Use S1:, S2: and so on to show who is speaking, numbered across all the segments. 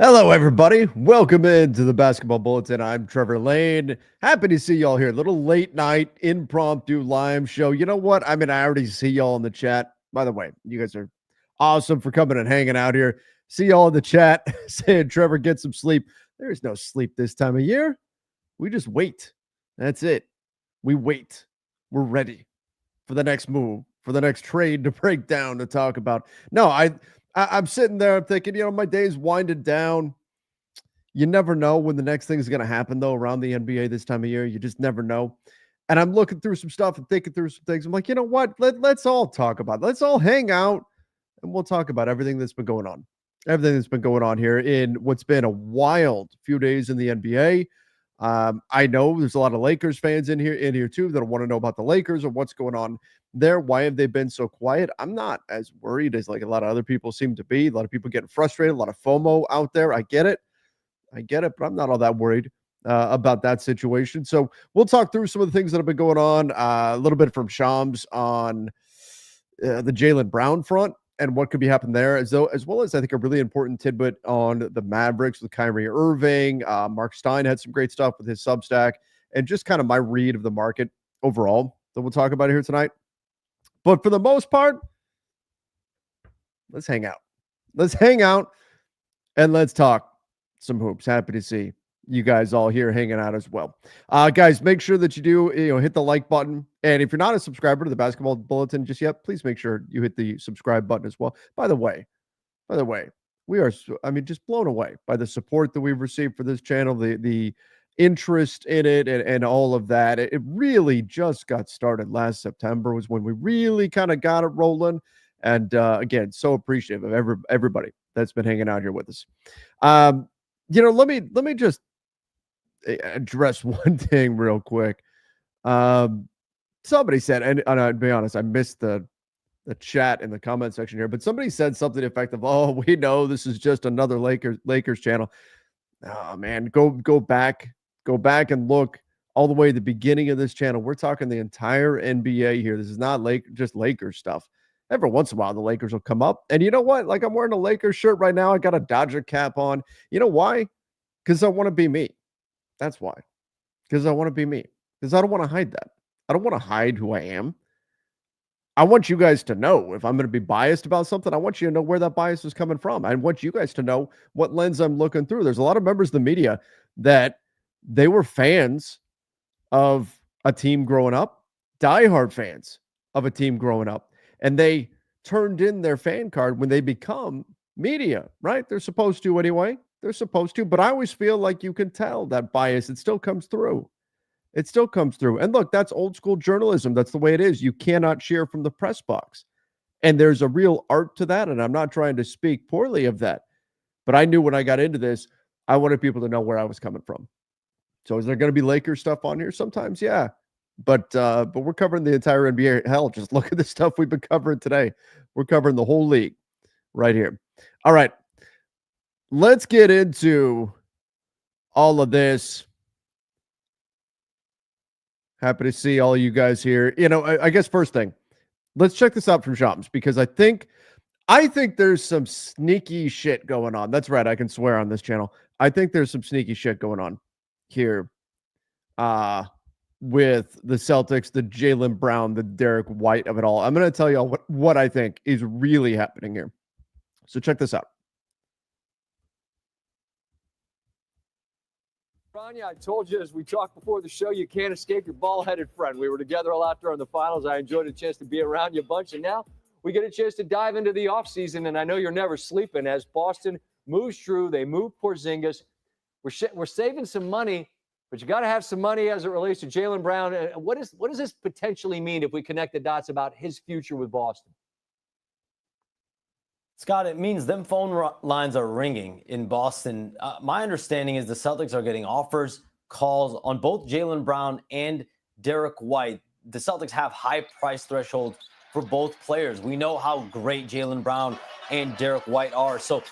S1: Hello, everybody. Welcome into the Basketball Bulletin. I'm Trevor Lane. Happy to see y'all here. Little late night impromptu live show. You know what? I already see y'all in the chat. By the way, you guys are awesome for coming and hanging out here. See y'all in the chat saying, Trevor, get some sleep. There is no sleep this time of year. We just wait. That's it. We wait. We're ready for the next move, for the next trade to break down, to talk about. No, I'm sitting there, I'm thinking, my day's winding down. You never know when the next thing is going to happen, though, around the NBA this time of year. You just never know. And I'm looking through some stuff and thinking through some things. I'm like, you know what? Let's all talk about it. Let's all hang out and we'll talk about everything that's been going on. Everything that's been going on here in what's been a wild few days in the NBA. I know there's a lot of Lakers fans in here too that want to know about the Lakers or what's going on there. Why have they been so quiet? I'm not as worried as like a lot of other people seem to be. A lot of people getting frustrated, a lot of FOMO out there. I get it, but I'm not all that worried about that situation. So we'll talk through some of the things that have been going on. A little bit from Shams on the Jaylen Brown front and what could be happening there, as well as I think a really important tidbit on the Mavericks with Kyrie Irving. Mark Stein had some great stuff with his Substack, and just kind of my read of the market overall that we'll talk about here tonight. But for the most part, let's hang out. Let's hang out and let's talk some hoops. Happy to see you guys all here hanging out as well. Guys, make sure that you do hit the like button. And if you're not a subscriber to the Basketball Bulletin just yet, please make sure you hit the subscribe button as well. By the way, we are, just blown away by the support that we've received for this channel, the interest in it and all of that. It really just got started last September was when we really kind of got it rolling. And again, so appreciative of everybody that's been hanging out here with us. Let me just address one thing real quick. Somebody said, and I'll be honest, I missed the chat in the comment section here, but somebody said something effective. Oh, we know this is just another Lakers channel. Oh man, go back and look all the way at the beginning of this channel. We're talking the entire NBA here. This is not just Lakers stuff. Every once in a while, the Lakers will come up. And you know what? Like, I'm wearing a Lakers shirt right now. I got a Dodger cap on. You know why? Because I want to be me. That's why. Because I want to be me. Because I don't want to hide that. I don't want to hide who I am. I want you guys to know if I'm going to be biased about something. I want you to know where that bias is coming from. I want you guys to know what lens I'm looking through. There's a lot of members of the media that they were fans of a team growing up, diehard fans of a team growing up, and they turned in their fan card when they become media, right? They're supposed to anyway. They're supposed to, but I always feel like you can tell that bias. It still comes through. It still comes through. And look, that's old school journalism. That's the way it is. You cannot cheer from the press box. And there's a real art to that. And I'm not trying to speak poorly of that. But I knew when I got into this, I wanted people to know where I was coming from. So is there going to be Lakers stuff on here? Sometimes, yeah. But we're covering the entire NBA. Hell, just look at the stuff we've been covering today. We're covering the whole league right here. All right. Let's get into all of this. Happy to see all of you guys here. I guess first thing, let's check this out from Shams, because I think there's some sneaky shit going on. That's right. I can swear on this channel. I think there's some sneaky shit going on here with the Celtics, the Jaylen Brown, the Derek White of it all. I'm going to tell you all what I think is really happening here. So check this out.
S2: Rania, I told you as we talked before the show, you can't escape your ball-headed friend. We were together a lot during the finals. I enjoyed a chance to be around you a bunch, and now we get a chance to dive into the offseason, and I know you're never sleeping. As Boston moves through, they move Porzingis. We're saving some money, but you got to have some money as it relates to Jaylen Brown. What does this potentially mean if we connect the dots about his future with Boston?
S3: Scott, it means them phone lines are ringing in Boston. My understanding is the Celtics are getting offers, calls on both Jaylen Brown and Derek White. The Celtics have high price thresholds for both players. We know how great Jaylen Brown and Derek White are. So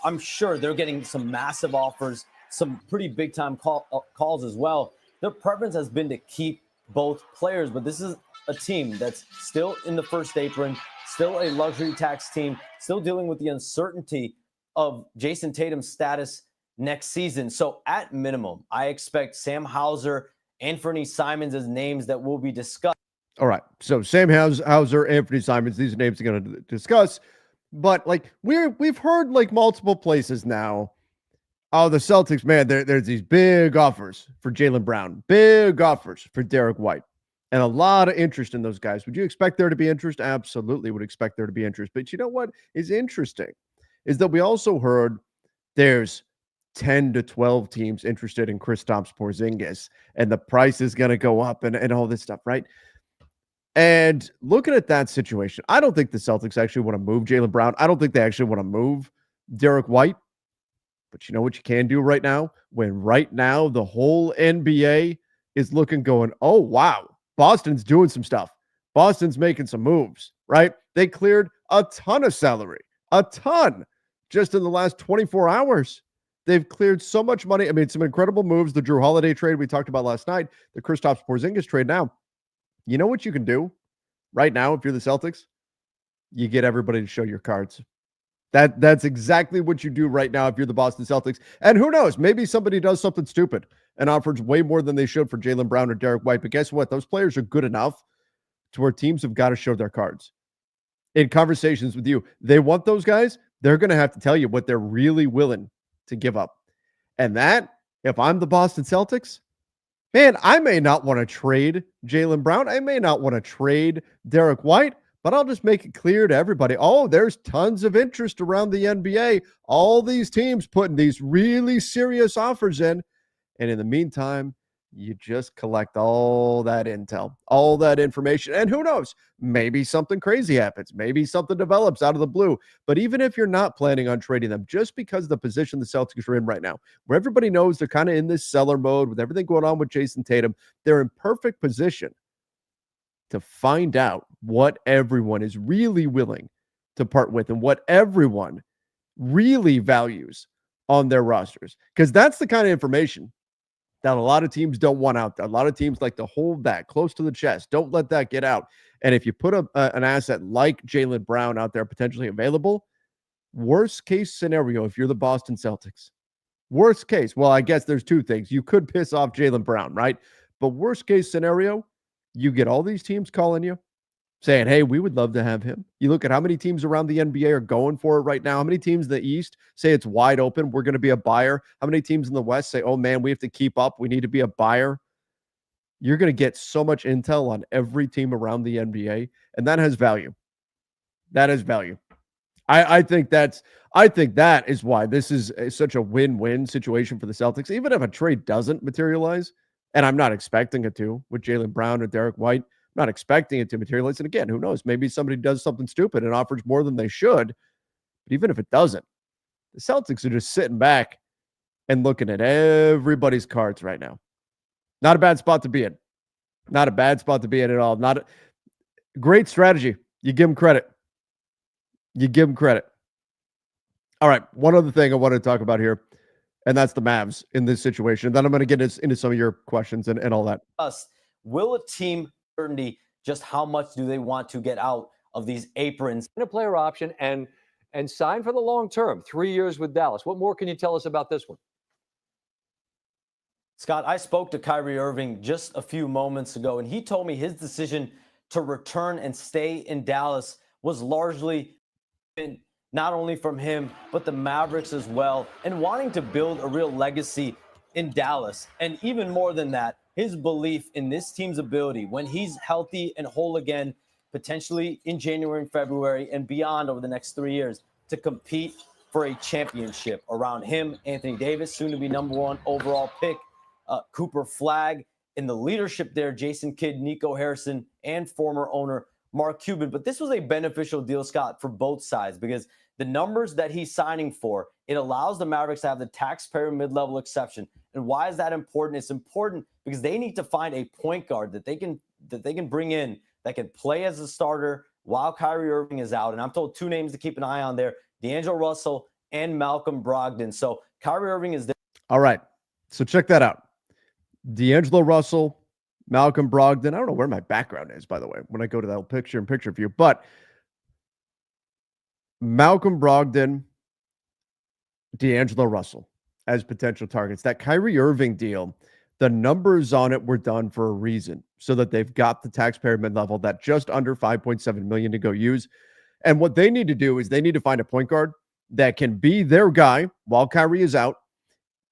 S3: I'm sure they're getting some massive offers, some pretty big time calls as well. Their preference has been to keep both players, but this is a team that's still in the first apron, still a luxury tax team, still dealing with the uncertainty of Jason Tatum's status next season. So at minimum, I expect Sam Hauser, Anthony Simons as names that will be discussed.
S1: All right. So Sam Hauser, Anthony Simons, these are names we're going to discuss. But like we've heard like multiple places now. Oh, the Celtics, man, there's these big offers for Jaylen Brown, big offers for Derek White, and a lot of interest in those guys. Would you expect there to be interest? Absolutely would expect there to be interest. But you know what is interesting is that we also heard there's 10 to 12 teams interested in Kristaps Porzingis, and the price is going to go up and all this stuff, right? And looking at that situation, I don't think the Celtics actually want to move Jaylen Brown. I don't think they actually want to move Derek White. But you know what you can do right now? When right now the whole NBA is looking going, oh, wow, Boston's doing some stuff. Boston's making some moves, right? They cleared a ton of salary, a ton, just in the last 24 hours. They've cleared so much money. I mean, some incredible moves. The Drew Holiday trade we talked about last night, the Kristaps Porzingis trade now. You know what you can do right now if you're the Celtics? You get everybody to show your cards. That's exactly what you do right now if you're the Boston Celtics. And who knows? Maybe somebody does something stupid and offers way more than they should for Jaylen Brown or Derek White. But guess what? Those players are good enough to where teams have got to show their cards. In conversations with you, they want those guys. They're going to have to tell you what they're really willing to give up. And that, if I'm the Boston Celtics, man, I may not want to trade Jaylen Brown. I may not want to trade Derek White. But I'll just make it clear to everybody, oh, there's tons of interest around the NBA. All these teams putting these really serious offers in. And in the meantime, you just collect all that intel, all that information. And who knows? Maybe something crazy happens. Maybe something develops out of the blue. But even if you're not planning on trading them, just because of the position the Celtics are in right now, where everybody knows they're kind of in this seller mode with everything going on with Jason Tatum, they're in perfect position to find out what everyone is really willing to part with and what everyone really values on their rosters. Because that's the kind of information that a lot of teams don't want out there. A lot of teams like to hold that close to the chest. Don't let that get out. And if you put an asset like Jaylen Brown out there potentially available, worst case scenario, if you're the Boston Celtics, worst case, well, I guess there's two things. You could piss off Jaylen Brown, right? But worst case scenario, you get all these teams calling you saying, hey, we would love to have him. You look at how many teams around the NBA are going for it right now. How many teams in the East say it's wide open? We're going to be a buyer. How many teams in the West say, oh, man, we have to keep up. We need to be a buyer. You're going to get so much intel on every team around the NBA, and that has value. That has value. I think that is why this is such a win-win situation for the Celtics. Even if a trade doesn't materialize, and I'm not expecting it to with Jaylen Brown or Derek White, I'm not expecting it to materialize. And again, who knows? Maybe somebody does something stupid and offers more than they should. But even if it doesn't, the Celtics are just sitting back and looking at everybody's cards right now. Not a bad spot to be in. Not a bad spot to be in at all. Not a great strategy. You give them credit. You give them credit. All right. One other thing I want to talk about here, and that's the Mavs in this situation. Then I'm going to get into some of your questions and all that.
S3: Will a team certainty just how much do they want to get out of these aprons?
S2: A player option and sign for the long term, 3 years with Dallas. What more can you tell us about this one?
S3: Scott, I spoke to Kyrie Irving just a few moments ago, and he told me his decision to return and stay in Dallas was largely not only from him, but the Mavericks as well, and wanting to build a real legacy in Dallas. And even more than that, his belief in this team's ability when he's healthy and whole again, potentially in January and February and beyond over the next 3 years, to compete for a championship around him, Anthony Davis, soon to be #1 overall pick, Cooper Flagg, in the leadership there, Jason Kidd, Nico Harrison, and former owner Mark Cuban. But this was a beneficial deal, Scott, for both sides, because the numbers that he's signing for, it allows the Mavericks to have the taxpayer mid-level exception. And why is that important? It's important because they need to find a point guard that they can bring in that can play as a starter while Kyrie Irving is out. And I'm told two names to keep an eye on there: D'Angelo Russell and Malcolm Brogdon. So Kyrie Irving is there.
S1: All right. So check that out. D'Angelo Russell, Malcolm Brogdon. I don't know where my background is, by the way, when I go to that picture view, but Malcolm Brogdon D'Angelo Russell as potential targets. That Kyrie Irving deal, the numbers on it were done for a reason, so that they've got the taxpayer mid-level that just under 5.7 million to go use. And what they need to do is they need to find a point guard that can be their guy while Kyrie is out,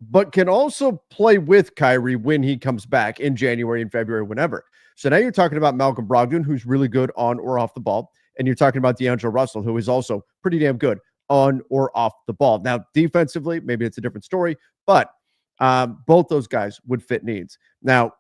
S1: but can also play with Kyrie when he comes back in January and February, whenever. So now you're talking about Malcolm Brogdon, who's really good on or off the ball. And you're talking about D'Angelo Russell, who is also pretty damn good on or off the ball. Now, defensively, maybe it's a different story, but both those guys would fit needs. Now,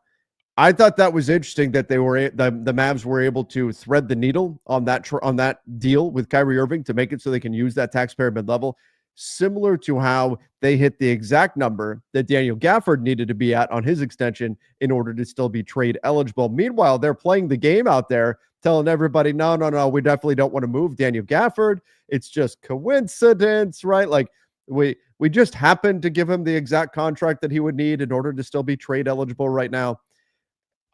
S1: I thought that was interesting that they were the Mavs were able to thread the needle on that deal with Kyrie Irving to make it so they can use that taxpayer mid-level, similar to how they hit the exact number that Daniel Gafford needed to be at on his extension in order to still be trade eligible. Meanwhile, they're playing the game out there, telling everybody, no, we definitely don't want to move Daniel Gafford. It's just coincidence, right? Like we just happened to give him the exact contract that he would need in order to still be trade eligible right now.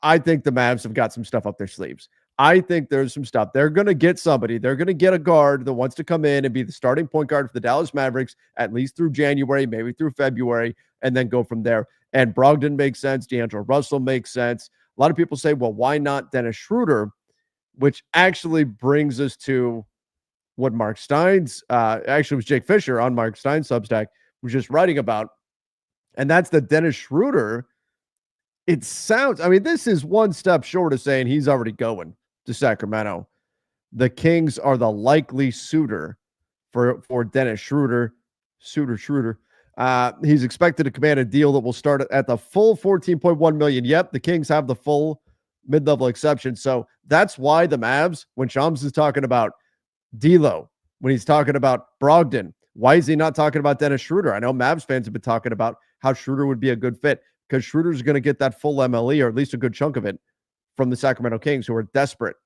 S1: I think the Mavs have got some stuff up their sleeves. I think there's some stuff. They're going to get somebody. They're going to get a guard that wants to come in and be the starting point guard for the Dallas Mavericks, at least through January, maybe through February, and then go from there. And Brogdon makes sense. D'Angelo Russell makes sense. A lot of people say, well, why not Dennis Schroeder? Which actually brings us to what Mark Stein's, actually was Jake Fisher on Mark Stein's Substack, was just writing about. And that's the Dennis Schroeder. It sounds, I mean, this is one step short of saying he's already going to Sacramento. The Kings are the likely suitor for Dennis Schroeder. Schroeder. He's expected to command a deal that will start at the full $14.1 million. Yep, the Kings have the full mid-level exception. So that's why the Mavs, when Shams is talking about D'Lo, when he's talking about Brogdon, why is he not talking about Dennis Schroeder? I know Mavs fans have been talking about how Schroeder would be a good fit, because Schroeder's going to get that full MLE, or at least a good chunk of it, from the Sacramento Kings, who are desperate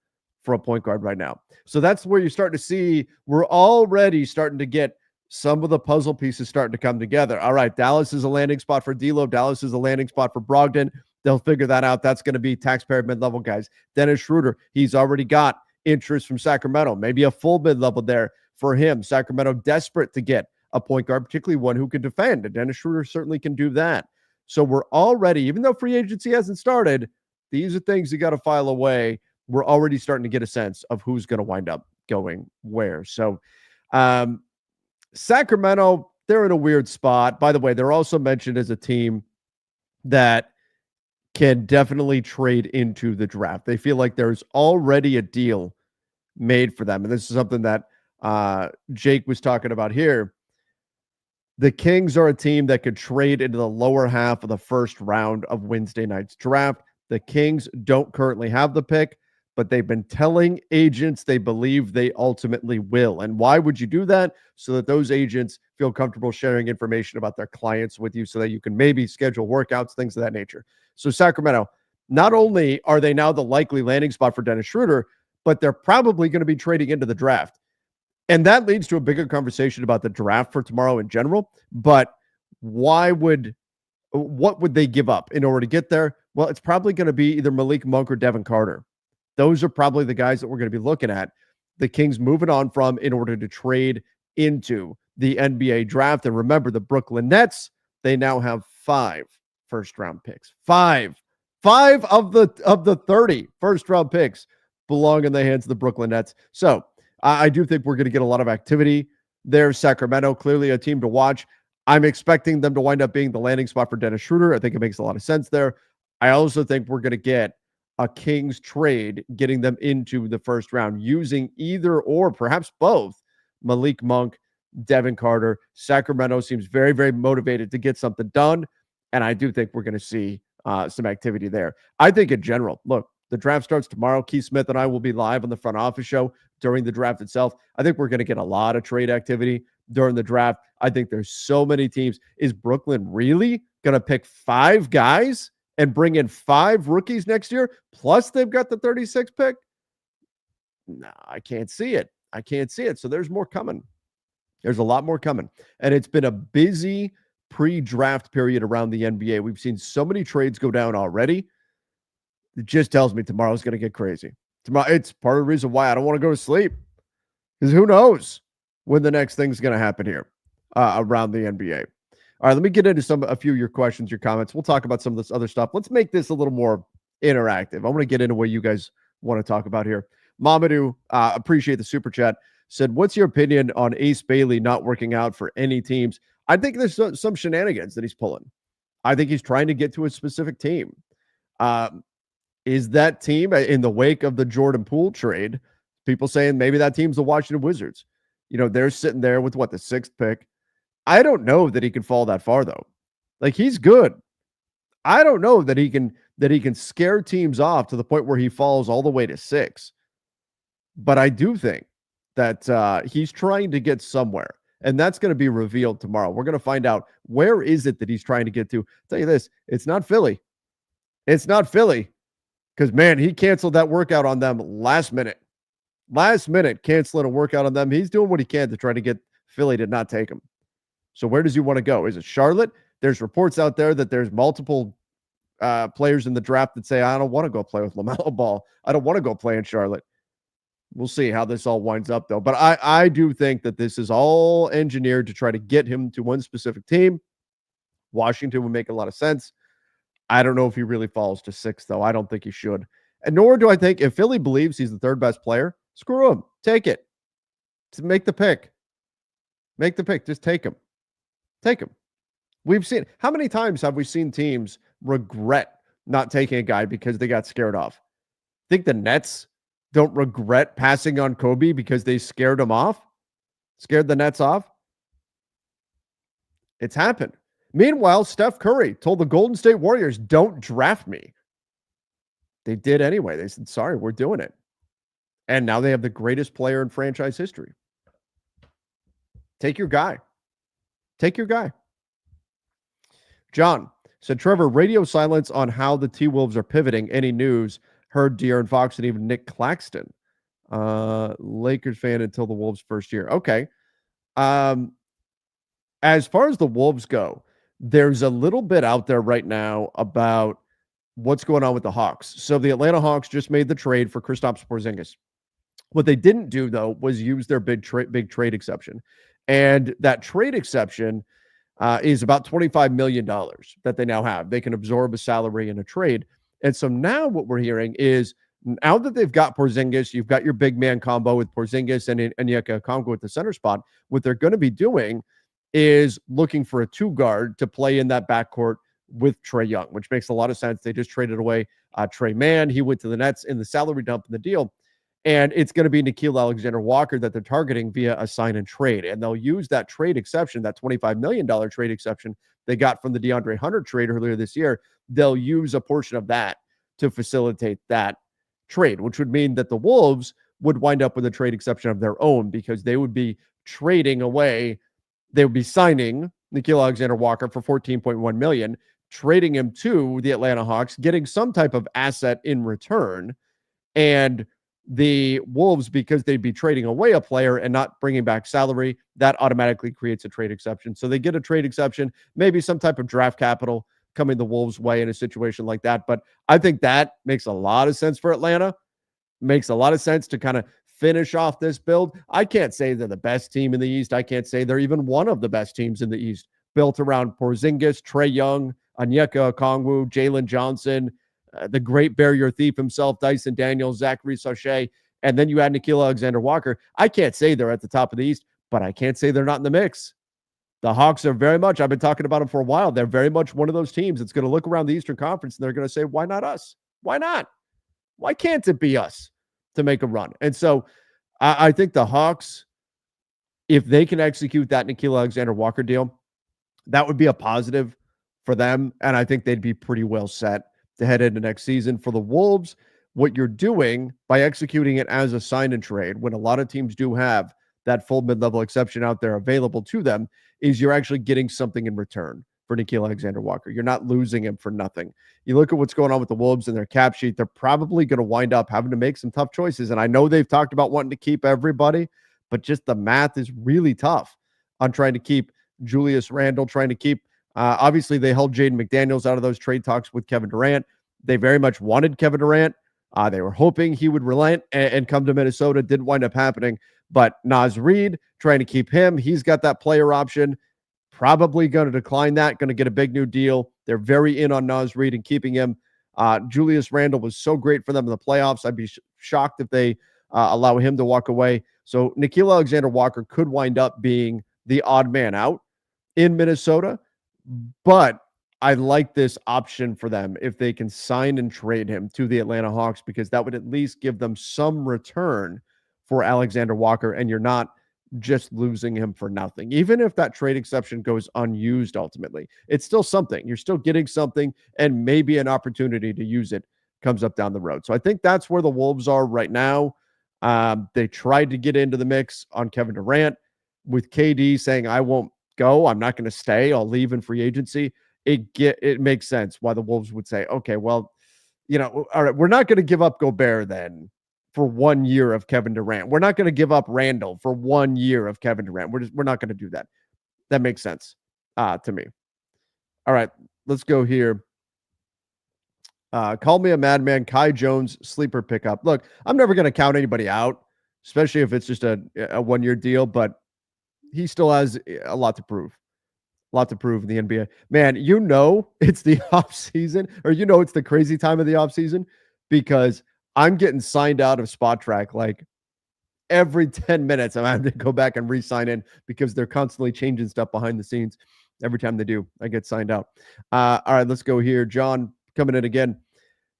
S1: for a point guard right now. So that's where you start to see we're already starting to get some of the puzzle pieces starting to come together. All right, Dallas is a landing spot for D'Lo. Dallas is a landing spot for Brogdon. They'll figure that out. That's going to be taxpayer mid-level guys. Dennis Schroeder, he's already got interest from Sacramento, maybe a full mid-level there for him. Sacramento desperate to get a point guard, particularly one who can defend, and Dennis Schroeder certainly can do that. So we're already, even though free agency hasn't started, these are things you got to file away. We're already starting to get a sense of who's going to wind up going where. So Sacramento, they're in a weird spot. By the way, they're also mentioned as a team that can definitely trade into the draft. They feel like there's already a deal made for them. And this is something that Jake was talking about here. The Kings are a team that could trade into the lower half of the first round of Wednesday night's draft. The Kings don't currently have the pick, but they've been telling agents they believe they ultimately will. And why would you do that? So that those agents feel comfortable sharing information about their clients with you, so that you can maybe schedule workouts, things of that nature. So Sacramento, not only are they now the likely landing spot for Dennis Schroeder, but they're probably going to be trading into the draft. And that leads to a bigger conversation about the draft for tomorrow in general. But what would they give up in order to get there? Well, it's probably going to be either Malik Monk or Devin Carter. Those are probably the guys that we're going to be looking at. The Kings moving on from in order to trade into the NBA draft. And remember, the Brooklyn Nets, they now have 5 first-round picks. 5 of the 30 first-round picks belong in the hands of the Brooklyn Nets. So I do think we're going to get a lot of activity there. Sacramento, clearly a team to watch. I'm expecting them to wind up being the landing spot for Dennis Schroeder. I think it makes a lot of sense there. I also think we're going to get a Kings trade, getting them into the first round, using either or perhaps both Malik Monk, Devin Carter. Sacramento seems very, very motivated to get something done, and I do think we're going to see some activity there. I think in general, look, the draft starts tomorrow. Keith Smith and I will be live on the front office show during the draft itself. I think we're going to get a lot of trade activity during the draft. I think there's so many teams. Is Brooklyn really going to pick 5 guys and bring in 5 rookies next year? Plus they've got the 36th pick? No, I can't see it. I can't see it. So there's more coming. There's a lot more coming. And it's been a busy pre-draft period around the NBA. We've seen so many trades go down already. It just tells me tomorrow's going to get crazy. Tomorrow, it's part of the reason why I don't want to go to sleep, because who knows when the next thing's going to happen here. around the NBA. All right, let me get into a few of your questions, your comments. We'll talk about some of this other stuff. Let's make this a little more interactive. I want to get into what you guys want to talk about here. Mamadou, appreciate the super chat, said, what's your opinion on Ace Bailey not working out for any teams? I think there's some shenanigans that he's pulling. I think he's trying to get to a specific team. Is that team in the wake of the Jordan Poole trade? People saying maybe that team's the Washington Wizards. You know, they're sitting there with the 6th pick. I don't know that he can fall that far though. Like, he's good. I don't know that he can scare teams off to the point where he falls all the way to 6. But I do think that he's trying to get somewhere, and that's going to be revealed tomorrow. We're going to find out where is it that he's trying to get to. I'll tell you this, it's not Philly. It's not Philly, because, man, he canceled that workout on them last minute. Last minute, canceling a workout on them. He's doing what he can to try to get Philly to not take him. So where does he want to go? Is it Charlotte? There's reports out there that there's multiple players in the draft that say, I don't want to go play with LaMelo Ball. I don't want to go play in Charlotte. We'll see how this all winds up, though. But I do think that this is all engineered to try to get him to one specific team. Washington would make a lot of sense. I don't know if he really falls to 6, though. I don't think he should. And nor do I think if Philly believes he's the 3rd best player, screw him. Take it. Make the pick. Make the pick. Just take him. Take him. We've seen, how many times have we seen teams regret not taking a guy because they got scared off? Think the Nets don't regret passing on Kobe because they scared him off? Scared the Nets off? It's happened. Meanwhile, Steph Curry told the Golden State Warriors, don't draft me. They did anyway. They said, sorry, we're doing it. And now they have the greatest player in franchise history. Take your guy. Take your guy. John said, Trevor, radio silence on how the T-Wolves are pivoting. Any news? Heard De'Aaron Fox and even Nick Claxton. Lakers fan until the Wolves' first year. Okay. As far as the Wolves go, there's a little bit out there right now about what's going on with the Hawks. So the Atlanta Hawks just made the trade for Kristaps Porzingis. What they didn't do, though, was use their big trade exception. And that trade exception is about $25 million that they now have. They can absorb a salary in a trade. And so now what we're hearing is, now that they've got Porzingis, you've got your big man combo with Porzingis and Onyeka Okongwu at the center spot. What they're going to be doing is looking for a 2-guard to play in that backcourt with Trae Young, which makes a lot of sense. They just traded away Trey Mann. He went to the Nets in the salary dump in the deal. And it's going to be Nickeil Alexander-Walker that they're targeting via a sign and trade. And they'll use that trade exception, that $25 million trade exception they got from the DeAndre Hunter trade earlier this year. They'll use a portion of that to facilitate that trade, which would mean that the Wolves would wind up with a trade exception of their own, because they would be trading away. They would be signing Nickeil Alexander-Walker for $14.1 million, trading him to the Atlanta Hawks, getting some type of asset in return. And the Wolves, because they'd be trading away a player and not bringing back salary, that automatically creates a trade exception. So they get a trade exception, maybe some type of draft capital coming the Wolves' way in a situation like that. But I think that makes a lot of sense for Atlanta. Makes a lot of sense to kind of finish off this build. I can't say they're the best team in the East. I can't say they're even one of the best teams in the East, built around Porzingis, Trae Young, Onyeka Okongwu, Jalen Johnson, the great barrier thief himself, Dyson Daniels, Zachary Sachet, and then you add Nickeil Alexander-Walker. I can't say they're at the top of the East, but I can't say they're not in the mix. The Hawks are very much, I've been talking about them for a while, they're very much one of those teams that's going to look around the Eastern Conference and they're going to say, why not us? Why not? Why can't it be us to make a run? And so I think the Hawks, if they can execute that Nickeil Alexander-Walker deal, that would be a positive for them, and I think they'd be pretty well set to head into next season. For the Wolves, what you're doing by executing it as a sign and trade, when a lot of teams do have that full mid-level exception out there available to them, is you're actually getting something in return for Nickeil Alexander-Walker. You're not losing him for nothing. You look at what's going on with the Wolves and their cap sheet, they're probably going to wind up having to make some tough choices. And I know they've talked about wanting to keep everybody, but just the math is really tough on trying to keep Julius Randle, trying to keep obviously, they held Jaden McDaniels out of those trade talks with Kevin Durant. They very much wanted Kevin Durant. They were hoping he would relent and come to Minnesota. Didn't wind up happening. But Naz Reid, trying to keep him, he's got that player option. Probably going to decline that, going to get a big new deal. They're very in on Naz Reid and keeping him. Julius Randle was so great for them in the playoffs. I'd be shocked if they allow him to walk away. So Nickeil Alexander-Walker could wind up being the odd man out in Minnesota, but I like this option for them if they can sign and trade him to the Atlanta Hawks, because that would at least give them some return for Alexander Walker, and you're not just losing him for nothing. Even if that trade exception goes unused ultimately, it's still something. You're still getting something, and maybe an opportunity to use it comes up down the road. So I think that's where the Wolves are right now. They tried to get into the mix on Kevin Durant with KD saying, I won't go. I'm not going to stay. I'll leave in free agency. It makes sense why the Wolves would say, okay, well, all right, we're not going to give up Gobert then for 1 year of Kevin Durant. We're not going to give up Randall for 1 year of Kevin Durant. We're not going to do that. That makes sense to me. All right, let's go here. Call me a madman. Kai Jones sleeper pickup. Look, I'm never going to count anybody out, especially if it's just a 1 year deal, but he still has a lot to prove. A lot to prove in the NBA. Man, it's the off season, or it's the crazy time of the off season, because I'm getting signed out of Spot Track like every 10 minutes. I'm having to go back and re-sign in because they're constantly changing stuff behind the scenes. Every time they do, I get signed out. All right, let's go here. John coming in again.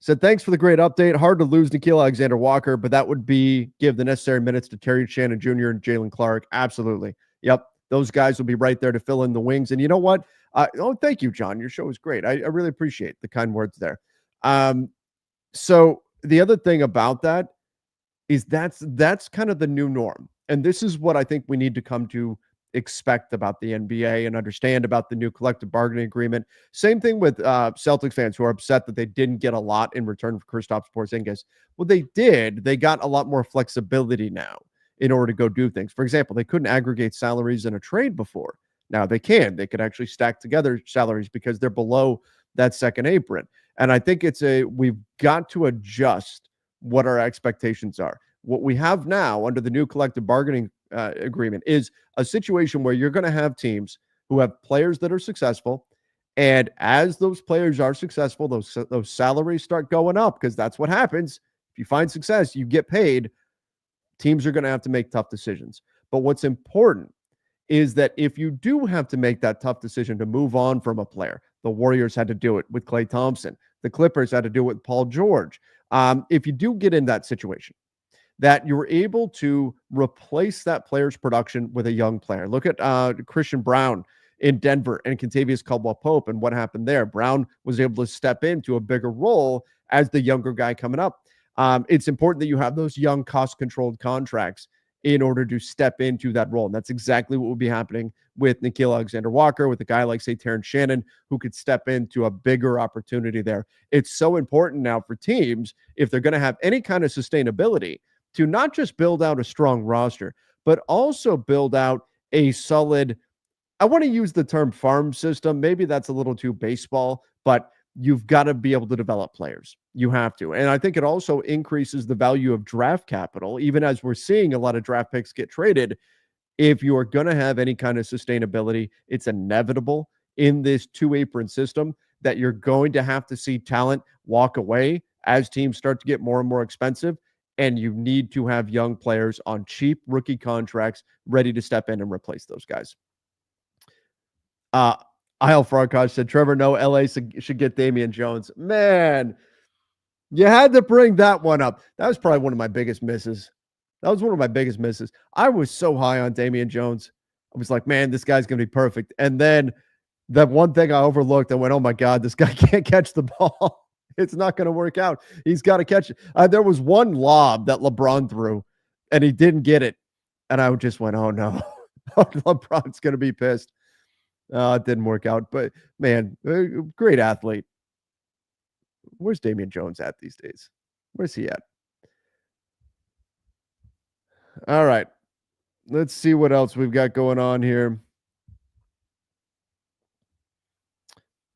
S1: Said, thanks for the great update. Hard to lose Nickeil Alexander-Walker, but that would be give the necessary minutes to Terry Shannon Jr. and Jalen Clark. Absolutely. Yep. Those guys will be right there to fill in the wings. And you know what? Thank you, John. Your show is great. I really appreciate the kind words there. So the other thing about that is that's kind of the new norm. And this is what I think we need to come to expect about the NBA and understand about the new collective bargaining agreement. Same thing with Celtics fans who are upset that they didn't get a lot in return for Kristaps Porzingis. Well, they did. They got a lot more flexibility now in order to go do things. For example, they couldn't aggregate salaries in a trade before. Now they can. They could actually stack together salaries because they're below that second apron. And I think we've got to adjust what our expectations are. What we have now under the new collective bargaining agreement is a situation where you're going to have teams who have players that are successful. And as those players are successful, those salaries start going up, because that's what happens. If you find success, you get paid. Teams are going to have to make tough decisions. But what's important is that if you do have to make that tough decision to move on from a player, the Warriors had to do it with Klay Thompson. The Clippers had to do it with Paul George. If you do get in that situation, that you're able to replace that player's production with a young player. Look at Christian Brown in Denver and Kentavious Caldwell-Pope and what happened there. Brown was able to step into a bigger role as the younger guy coming up. It's important that you have those young, cost-controlled contracts in order to step into that role. And that's exactly what will be happening with Nickeil Alexander-Walker, with a guy like, say, Terrence Shannon, who could step into a bigger opportunity there. It's so important now for teams, if they're going to have any kind of sustainability, to not just build out a strong roster, but also build out a solid, I want to use the term farm system. Maybe that's a little too baseball, but you've got to be able to develop players. You have to. And I think it also increases the value of draft capital, even as we're seeing a lot of draft picks get traded. If you are going to have any kind of sustainability, it's inevitable in this two-apron system that you're going to have to see talent walk away as teams start to get more and more expensive. And you need to have young players on cheap rookie contracts ready to step in and replace those guys. Isle Farkash said, Trevor, no, LA should get Damian Jones. Man, you had to bring that one up. That was probably one of my biggest misses. I was so high on Damian Jones. I was like, man, this guy's going to be perfect. And then that one thing I overlooked, I went, oh my God, this guy can't catch the ball. It's not going to work out. He's got to catch it. There was one lob that LeBron threw, and he didn't get it. And I just went, oh no, LeBron's going to be pissed. It didn't work out. But, man, great athlete. Where's Damian Jones at these days? Where's he at? All right. Let's see what else we've got going on here.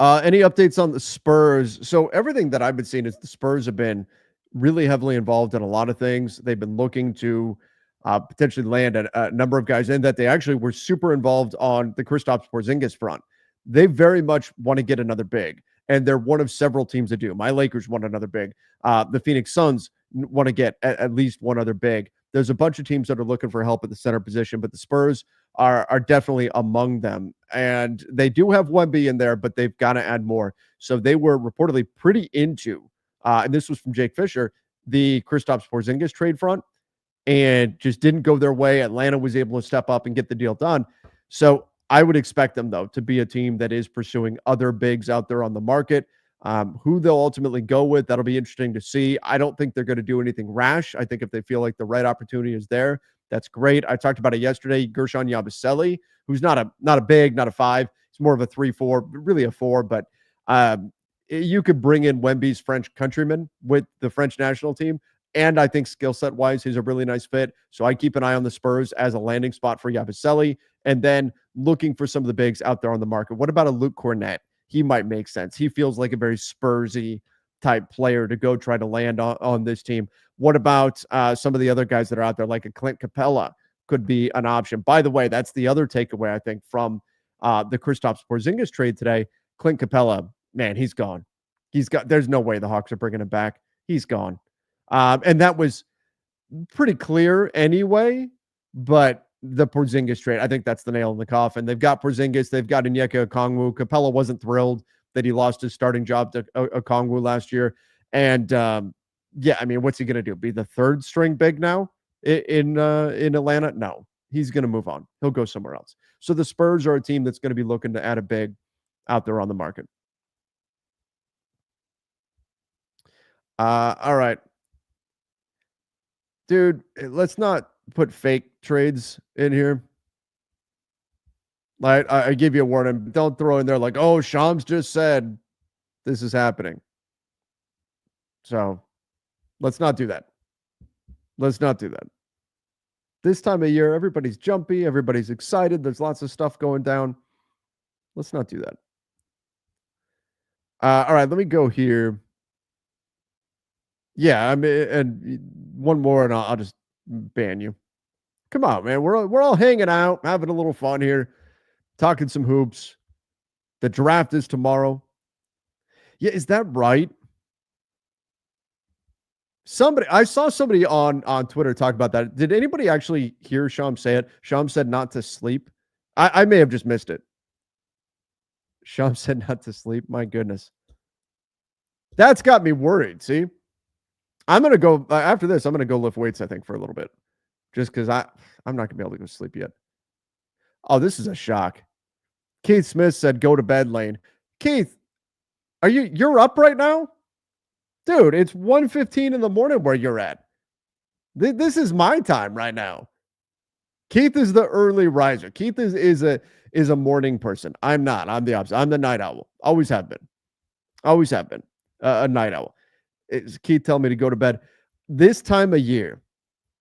S1: Any updates on the Spurs? So everything that I've been seeing is the Spurs have been really heavily involved in a lot of things. They've been looking to potentially land a number of guys, and that they actually were super involved on the Kristaps Porzingis front. They very much want to get another big, and they're one of several teams that do. My Lakers want another big. The Phoenix Suns want to get at least one other big. There's a bunch of teams that are looking for help at the center position, but the Spurs are definitely among them. And they do have Wemby in there, but they've got to add more. So they were reportedly pretty into, and this was from Jake Fisher, the Kristaps Porzingis trade front, and just didn't go their way. Atlanta was able to step up and get the deal done. So I would expect them, though, to be a team that is pursuing other bigs out there on the market. Who they'll ultimately go with, that'll be interesting to see. I don't think they're going to do anything rash. I think if they feel like the right opportunity is there, that's great. I talked about it yesterday. Gershon Yabusele, who's not a big, not a 5. He's more of a 3-4, really a 4. But you could bring in Wemby's French countryman with the French national team. And I think skill set wise, he's a really nice fit. So I keep an eye on the Spurs as a landing spot for Yabusele, and then looking for some of the bigs out there on the market. What about a Luke Cornett? He might make sense. He feels like a very Spursy type player to go try to land on this team. What about some of the other guys that are out there, like a Clint Capella could be an option. By the way, that's the other takeaway, I think, from the Kristaps Porzingis trade today. Clint Capella, man, he's gone. There's no way the Hawks are bringing him back. He's gone. And that was pretty clear anyway, but the Porzingis trade, I think that's the nail in the coffin. They've got Porzingis, they've got Onyeka Okongwu. Capella wasn't thrilled that he lost his starting job to Okongwu last year. And yeah, I mean, what's he going to do? Be the third string big now in Atlanta? No, he's going to move on. He'll go somewhere else. So the Spurs are a team that's going to be looking to add a big out there on the market. All right. Dude, let's not put fake trades in here. Like, I give you a warning. Don't throw in there like, oh, Shams just said this is happening. So let's not do that. Let's not do that. This time of year, everybody's jumpy. Everybody's excited. There's lots of stuff going down. Let's not do that. All right, let me go here. Yeah, I mean, and one more, and I'll just ban you. Come on, man. We're all hanging out, having a little fun here, talking some hoops. The draft is tomorrow. Yeah, is that right? I saw somebody on Twitter talk about that. Did anybody actually hear Sham say it? Sham said not to sleep. I may have just missed it. Sham said not to sleep. My goodness. That's got me worried. See, I'm going to go after this. I'm going to go lift weights, I think, for a little bit, just because I'm not going to be able to go sleep yet. Oh, this is a shock. Keith Smith said, go to bed, Lane. Keith, you're up right now? Dude, it's 1:15 in the morning where you're at. This is my time right now. Keith is the early riser. Keith is a morning person. I'm not. I'm the opposite. I'm the night owl. Always have been. Always have been a night owl. Keith telling me to go to bed. This time of year,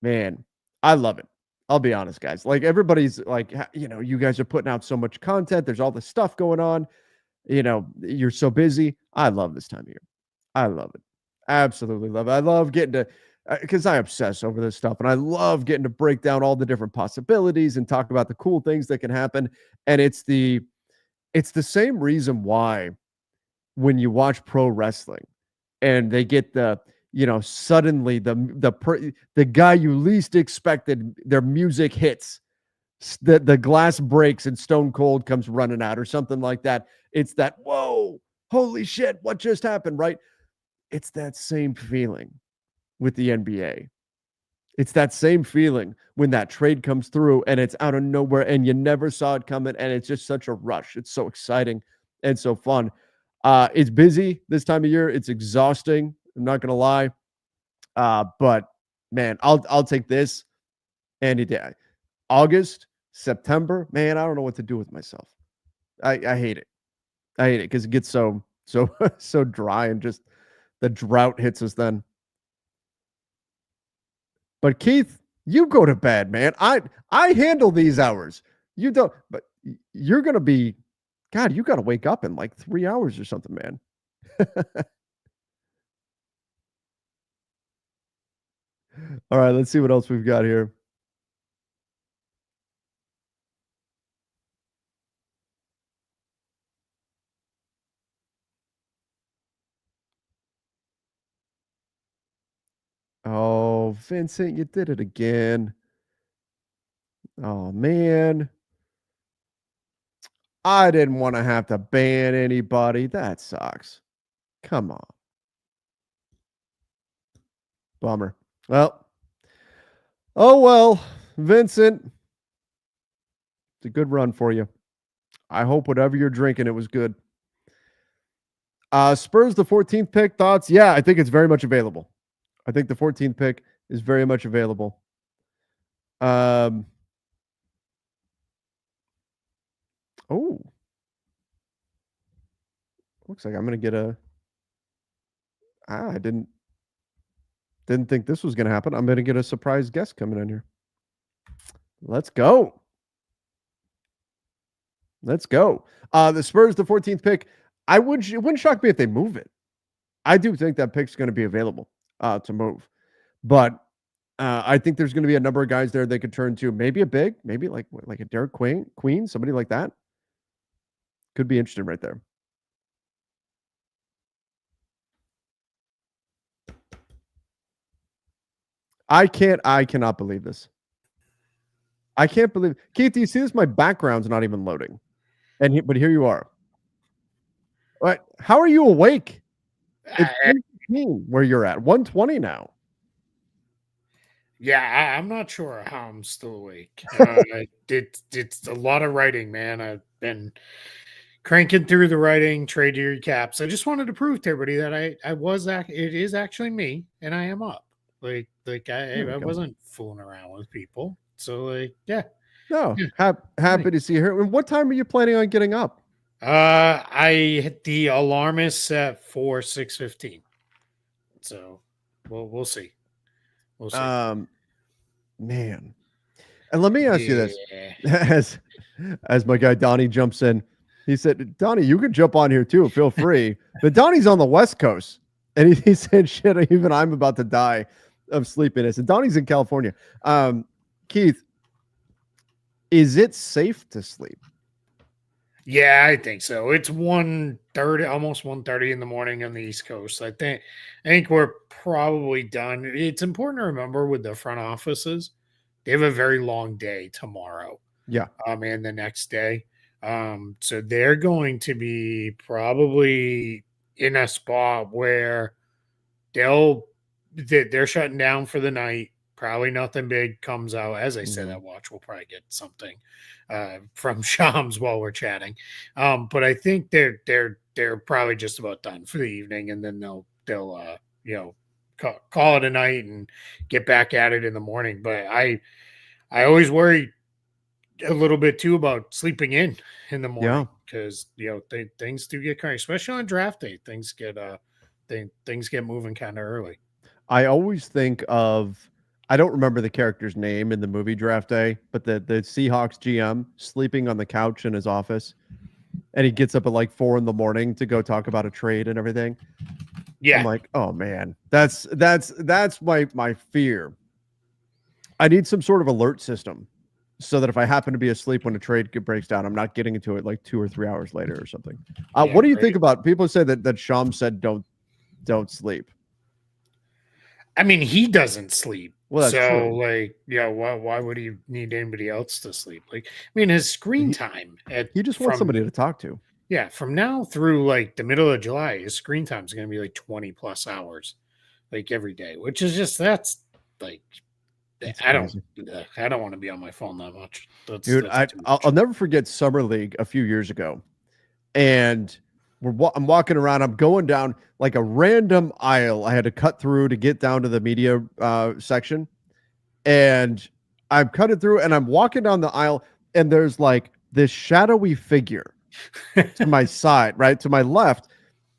S1: man, I love it. I'll be honest, guys. Like, everybody's like, you guys are putting out so much content. There's all this stuff going on. You're so busy. I love this time of year. I love it. Absolutely love it. I love getting to, because I obsess over this stuff, and I love getting to break down all the different possibilities and talk about the cool things that can happen. And it's the same reason why when you watch pro wrestling and they get suddenly the guy you least expected, their music hits, the glass breaks and Stone Cold comes running out or something like that. It's that, whoa, holy shit, what just happened, right? It's that same feeling with the NBA. It's that same feeling when that trade comes through and it's out of nowhere and you never saw it coming, and it's just such a rush. It's so exciting and so fun. It's busy this time of year. It's exhausting. I'm not going to lie. But man, I'll take this any day. August, September, man, I don't know what to do with myself. I hate it. I hate it because it gets so dry, and just the drought hits us then. But Keith, you go to bed, man. I handle these hours. You don't, but you're going to be, God, you got to wake up in like 3 hours or something, man. All right, let's see what else we've got here. Oh, Vincent, you did it again. Oh, man. I didn't want to have to ban anybody. That sucks. Come on. Bummer. Well, oh well, Vincent. It's a good run for you. I hope whatever you're drinking, it was good. Spurs, the 14th pick. Thoughts? Yeah, I think it's very much available. I think the 14th pick is very much available. Oh, looks like I'm gonna get a. I didn't think this was gonna happen. I'm gonna get a surprise guest coming in here. Let's go. Let's go. The Spurs, the 14th pick. It wouldn't shock me if they move it. I do think that pick's going to be available to move, but I think there's going to be a number of guys there they could turn to. Maybe a big, maybe like a Derek Queen, somebody like that. Could be interesting right there. I cannot believe this. I can't believe. Keith, do you see this? My background's not even loading, but here you are. What? How are you awake? It's 1:15 where you're at. 1:20 now.
S4: Yeah, I'm not sure how I'm still awake. It's a lot of writing, man. I've been cranking through the writing, trade recaps. I just wanted to prove to everybody that it is actually me, and I am up. I wasn't fooling around with people. So yeah.
S1: No, happy to see her. What time are you planning on getting up?
S4: I hit the alarm is set for 6:15. So we'll see. We'll see.
S1: Man. And let me ask you this. As my guy Donnie jumps in, he said, Donnie, you can jump on here too. Feel free. But Donnie's on the West Coast. And he said, shit, even I'm about to die of sleepiness. And Donnie's in California. Keith, is it safe to sleep?
S4: Yeah, I think so. It's 1:30, almost 1:30 in the morning on the East Coast. I think we're probably done. It's important to remember with the front offices, they have a very long day tomorrow.
S1: Yeah.
S4: And the next day. So they're going to be probably in a spot where they're shutting down for the night. Probably nothing big comes out. As I said, that watch will probably get something from Shams while we're chatting. But I think they're probably just about done for the evening, and then they'll call it a night and get back at it in the morning. But I always worry a little bit too about sleeping in the morning because things do get crazy, especially on draft day. Things get moving kind of early.
S1: I always think of. I don't remember the character's name in the movie Draft Day, but the Seahawks GM sleeping on the couch in his office, and he gets up at like 4 a.m. to go talk about a trade and everything.
S4: Yeah,
S1: I'm like, oh man, that's my fear. I need some sort of alert system so that if I happen to be asleep when a trade breaks down, I'm not getting into it like 2 or 3 hours later or something. What do you think about people say that Sham said don't sleep? I
S4: mean, he doesn't sleep.
S1: Well, that's true.
S4: Why would he need anybody else to sleep? Like, I mean, his screen time
S1: he just wants somebody to talk to.
S4: Yeah, from now through like the middle of July, his screen time is going to be like 20 plus hours, like every day, which is just that's I don't want to be on my phone that much.
S1: Dude, I'll never forget Summer League a few years ago, and I'm walking around. I'm going down like a random aisle. I had to cut through to get down to the media section, and I'm cutting through, and I'm walking down the aisle, and there's like this shadowy figure to my side, right to my left,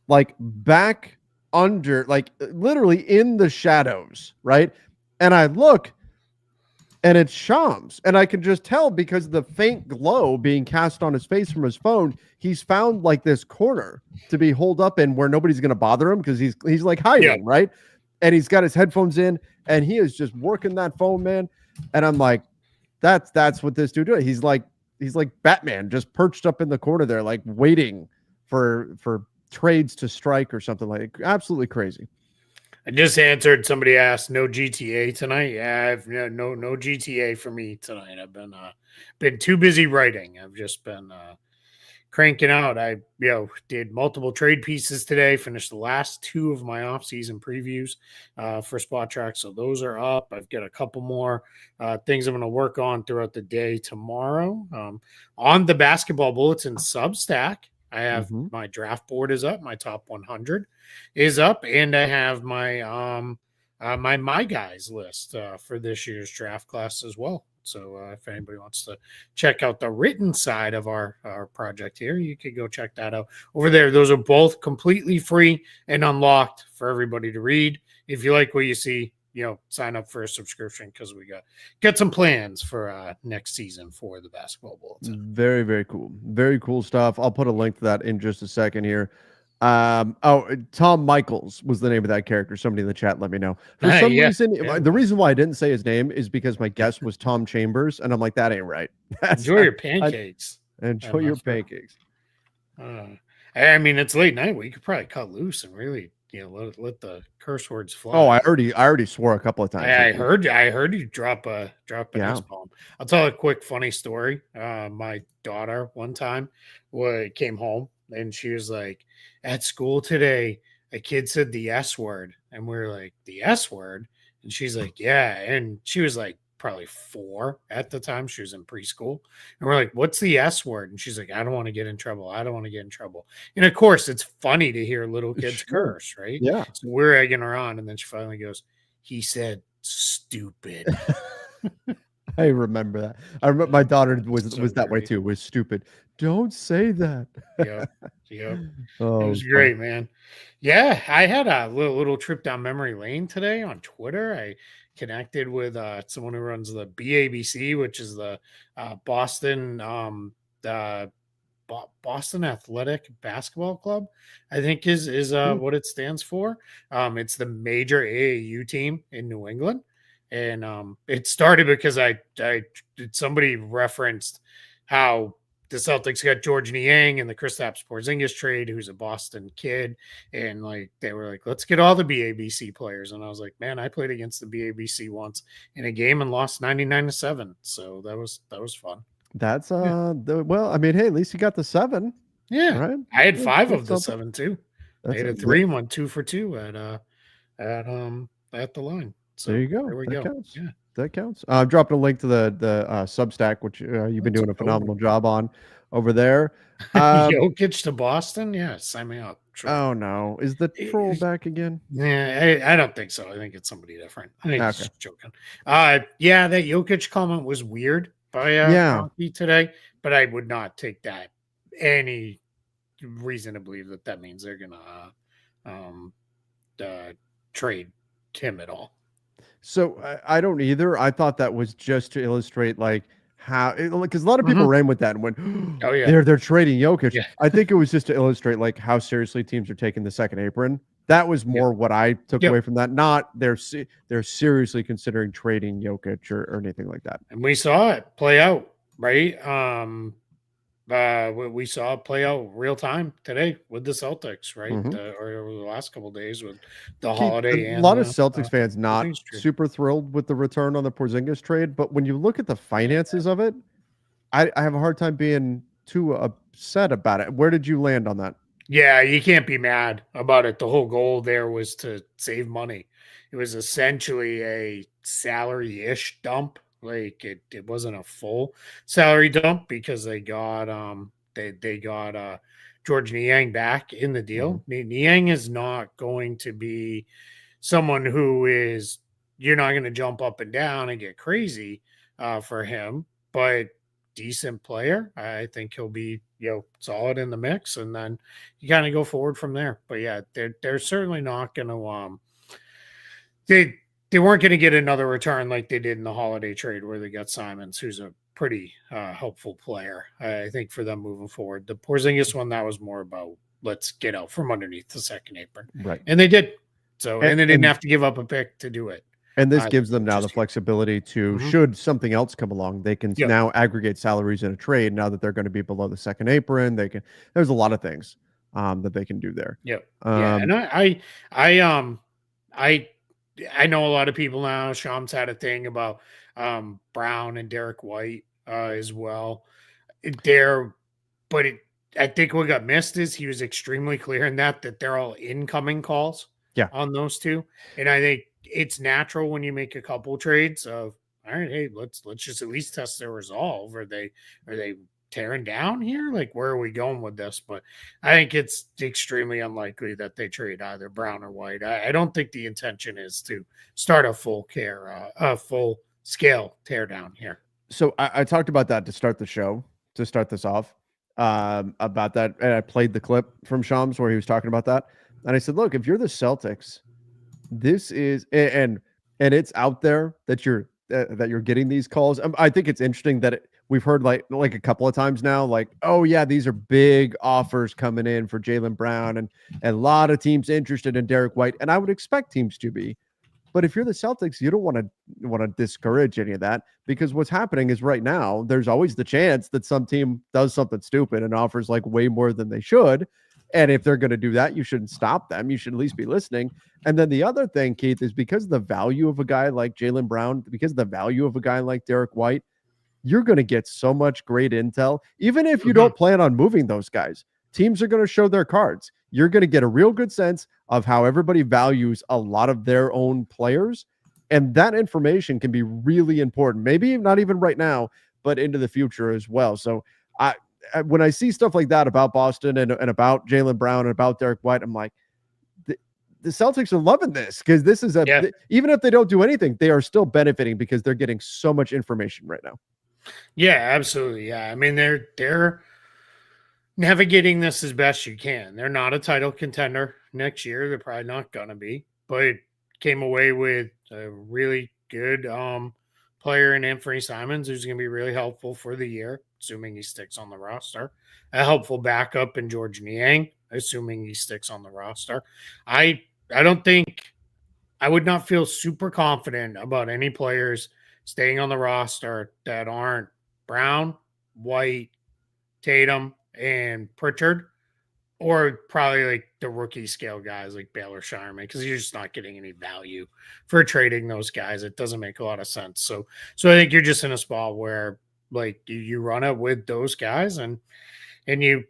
S1: like back under, like literally in the shadows, right? And I look, and it's Shams, and I can just tell because of the faint glow being cast on his face from his phone, he's found like this corner to be holed up in where nobody's going to bother him because he's like hiding, right? And he's got his headphones in, and he is just working that phone, man. And I'm like, that's what this dude doing. He's like Batman, just perched up in the corner there, like waiting for trades to strike or something. Like absolutely crazy.
S4: I just answered. Somebody asked, no GTA tonight. Yeah, I've no GTA for me tonight. I've been too busy writing. I've just been cranking out. I did multiple trade pieces today. Finished the last 2 of my off-season previews for Spot Track, so those are up. I've got a couple more things I'm going to work on throughout the day tomorrow. On the Basketball Bulletin Substack, I have my draft board is up. My top 100 is up, and I have my my guys list for this year's draft class as well. So if anybody wants to check out the written side of our project here, you could go check that out over there. Those are both completely free and unlocked for everybody to read. If you like what you see, sign up for a subscription, because we got some plans for next season for the Basketball Bulletin.
S1: Very, very cool. Very cool stuff. I'll put a link to that in just a second here. Tom Michaels was the name of that character. Somebody in the chat let me know. For some reason, the reason why I didn't say his name is because my guess was Tom Chambers, and I'm like, that ain't right.
S4: Enjoy your pancakes.
S1: Enjoy your pancakes.
S4: I mean, it's late night. We could probably cut loose and really, let the curse words fly.
S1: Oh, I already swore a couple of times.
S4: I heard you drop an S-bomb. I'll tell a quick funny story. My daughter one time came home, and she was like, at school today, a kid said the S word. And we were like, the S word? And she's like, yeah. And she was like probably 4 at the time. She was in preschool. And we're like, what's the S word? And she's like, I don't want to get in trouble. I don't want to get in trouble. And of course, it's funny to hear little kids curse, right?
S1: Yeah.
S4: So we're egging her on. And then she finally goes, he said stupid.
S1: I remember that. I remember my daughter was that way too. Was stupid. Don't say that.
S4: Yep.
S1: Oh,
S4: it was great, man. Yeah, I had a little trip down memory lane today on Twitter. I connected with someone who runs the BABC, which is the Boston Boston Athletic Basketball Club, I think is what it stands for. It's the major AAU team in New England. And it started because somebody referenced how the Celtics got George Niang in the Kristaps Porzingis trade, who's a Boston kid, and they were like, let's get all the BABC players. And I was like, man, I played against the BABC once in a game and lost 99-7. So that was fun.
S1: That's well, I mean, hey, at least you got the 7.
S4: Yeah,
S1: right.
S4: I had 5 of the 7 too. I had a 3 and 1 2 for 2 at the line. So
S1: there you go.
S4: There we
S1: that
S4: go.
S1: Counts.
S4: Yeah.
S1: That counts. I'm dropping a link to the Substack, which you've been doing a phenomenal job on over there.
S4: Jokic to Boston? Yeah, sign me up. Sure.
S1: Oh, no. Is the troll back again?
S4: Yeah, I don't think so. I think it's somebody different. I think it's joking. Yeah, that Jokic comment was weird by Rocky today, but I would not take that any reason to believe that means they're going to trade him at all.
S1: So I don't either. I thought that was just to illustrate how, because a lot of people ran with that and went, oh yeah, they're trading Jokic. Yeah. I think it was just to illustrate how seriously teams are taking the second apron. That was more what I took away from that. Not they're seriously considering trading Jokic or anything like that.
S4: And we saw it play out, right? We saw it play out real time today with the Celtics, right? Or over the last couple of days with the Holiday.
S1: A lot of Celtics fans not super thrilled with the return on the Porzingis trade, but when you look at the finances of it, I have a hard time being too upset about it. Where did you land on that?
S4: Yeah, you can't be mad about it. The whole goal there was to save money. It was essentially a salary-ish dump. It wasn't a full salary dump because they got George Niang back in the deal. Niang is not going to be someone who you're not going to jump up and down and get crazy for him, but decent player. I think he'll be solid in the mix, and then you kind of go forward from there. But yeah, they're certainly not going to They weren't going to get another return like they did in the Holiday trade where they got Simons, who's a pretty helpful player, I think, for them moving forward. The Porzingis one, that was more about let's get out from underneath the second apron.
S1: Right.
S4: And they did. So, and they didn't have to give up a pick to do it.
S1: And this gives them now the flexibility to, should something else come along, they can now aggregate salaries in a trade now that they're going to be below the second apron. There's a lot of things that they can do there.
S4: And I know a lot of people now. Shams had a thing about Brown and Derek White as well. But I think what got missed is he was extremely clear in that they're all incoming calls on those two. And I think it's natural when you make a couple trades of, all right, hey, let's just at least test their resolve. Are they tearing down here? Like, where are we going with this? But I think it's extremely unlikely that they trade either Brown or White. I don't think the intention is to start a full scale tear down here.
S1: So I talked about that to start the show, to start this off, about that. And I played the clip from Shams where he was talking about that. And I said, look, if you're the Celtics, this is, and it's out there that you're getting these calls. I think it's interesting that we've heard like a couple of times now, like, oh yeah, these are big offers coming in for Jaylen Brown and a lot of teams interested in Derek White. And I would expect teams to be. But if you're the Celtics, you don't want to discourage any of that, because what's happening is right now there's always the chance that some team does something stupid and offers like way more than they should. And if they're going to do that, you shouldn't stop them. You should at least be listening. And then the other thing, Keith, is because of the value of a guy like Jaylen Brown, because of the value of a guy like Derek White, you're going to get so much great intel. Even if you don't plan on moving those guys, teams are going to show their cards. You're going to get a real good sense of how everybody values a lot of their own players. And that information can be really important. Maybe not even right now, but into the future as well. So when I see stuff like that about Boston and about Jaylen Brown and about Derek White, I'm like, the Celtics are loving this, because this is even if they don't do anything, they are still benefiting because they're getting so much information right now.
S4: Yeah, absolutely. Yeah. I mean, they're navigating this as best you can. They're not a title contender next year. They're probably not going to be, but came away with a really good player in Anthony Simons, who's going to be really helpful for the year, assuming he sticks on the roster. A helpful backup in George Niang, assuming he sticks on the roster. I don't think, I would not feel super confident about any players staying on the roster that aren't Brown, White, Tatum, and Pritchard, or probably like the rookie scale guys like Baylor Shireman, because you're just not getting any value for trading those guys. It doesn't make a lot of sense. So I think you're just in a spot where like you run it with those guys and you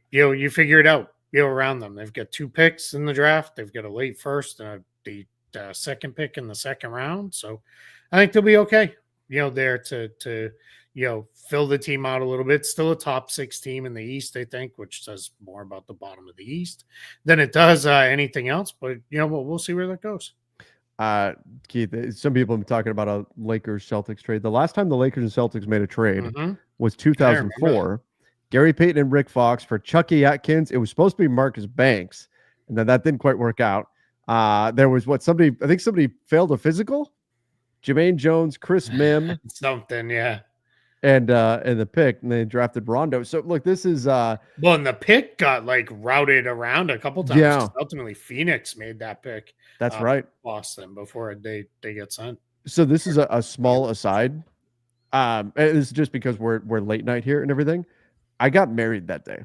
S4: figure it out, around them. They've got 2 picks in the draft. They've got a late first and the second pick in the second round. So I think they'll be okay, there to fill the team out a little bit. Still a top 6 team in the East, I think, which says more about the bottom of the East than it does anything else. But, we'll see where that goes.
S1: Keith, some people have been talking about a Lakers-Celtics trade. The last time the Lakers and Celtics made a trade was 2004. Gary Payton and Rick Fox for Chucky Atkins. It was supposed to be Marcus Banks, and then that didn't quite work out. There was I think somebody failed a physical. Jermaine Jones, Chris Mim.
S4: Something, yeah.
S1: And the pick, and they drafted Rondo. So look, this is
S4: and the pick got like routed around a couple times. Yeah. Ultimately, Phoenix made that pick.
S1: That's right.
S4: Boston before they get sent.
S1: So this is a small aside. And this is just because we're late night here and everything. I got married that day.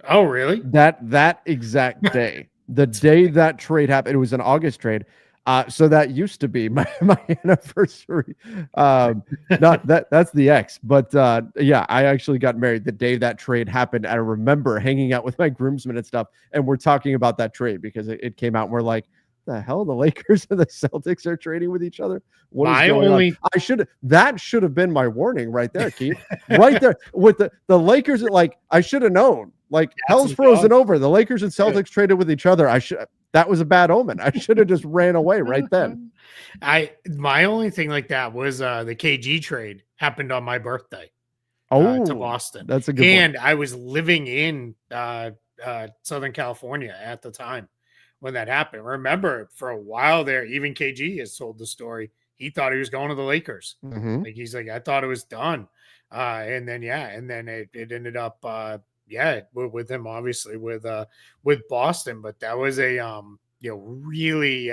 S4: Oh, really?
S1: That exact day. The day that trade happened. It was an August trade. So that used to be my anniversary. Not that's the ex, but yeah, I actually got married the day that trade happened. I remember hanging out with my groomsmen and stuff, and we're talking about that trade because it came out and we're like, the hell, the Lakers and the Celtics are trading with each other? What is going on? That should have been my warning right there, Keith. Right there with the Lakers. Like, I should have known. Like, hell's frozen over. The Lakers and Celtics traded with each other. That was a bad omen. I should have just ran away right then.
S4: My only thing like that was the KG trade happened on my birthday. To Boston.
S1: That's a good
S4: And point. I was living in Southern California at the time when that happened. Remember, for a while there, even KG has told the story. He thought he was going to the Lakers. Like, he's like, I thought it was done. And then it ended up with him, obviously, with Boston. But that was a really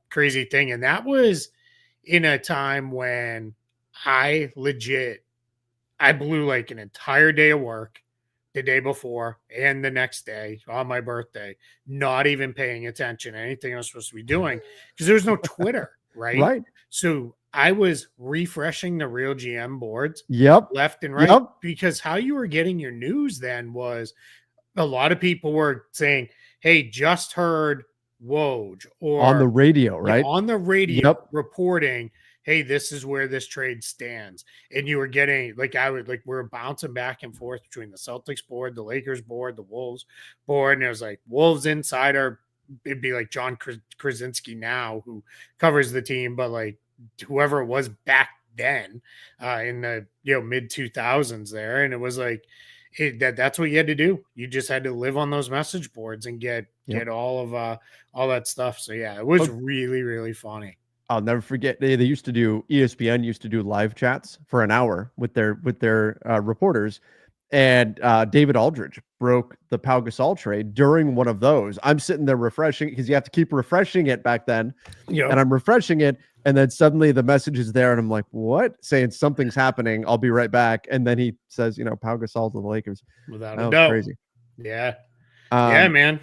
S4: crazy thing. And that was in a time when I blew like an entire day of work the day before and the next day on my birthday, not even paying attention to anything I was supposed to be doing because there was no Twitter, right?
S1: Right.
S4: So I was refreshing the Real GM boards
S1: Yep.
S4: left and right
S1: Yep.
S4: because how you were getting your news then was a lot of people were saying, hey, just heard Woj or
S1: On the radio, right?
S4: on the radio
S1: Yep.
S4: reporting, hey, this is where this trade stands. And you were getting we're bouncing back and forth between the Celtics board, the Lakers board, the Wolves board. And it was like Wolves insider, it'd be like John Krasinski now who covers the team, but like whoever it was back then in the mid 2000s there. And it was like that's what you had to do. You just had to live on those message boards and get all of all that stuff. So yeah, it was really, really funny.
S1: I'll never forget. They used to do ESPN used to do live chats for an hour with their reporters, and David Aldridge broke the Pau Gasol trade during one of those. I'm sitting there refreshing because you have to keep refreshing it back then, and I'm refreshing it, and then suddenly the message is there, and I'm like, "What?" Saying something's happening. I'll be right back, and then he says, Pau Gasol to the Lakers.
S4: Without
S1: that
S4: a
S1: was
S4: doubt.
S1: crazy.
S4: Yeah, yeah, man.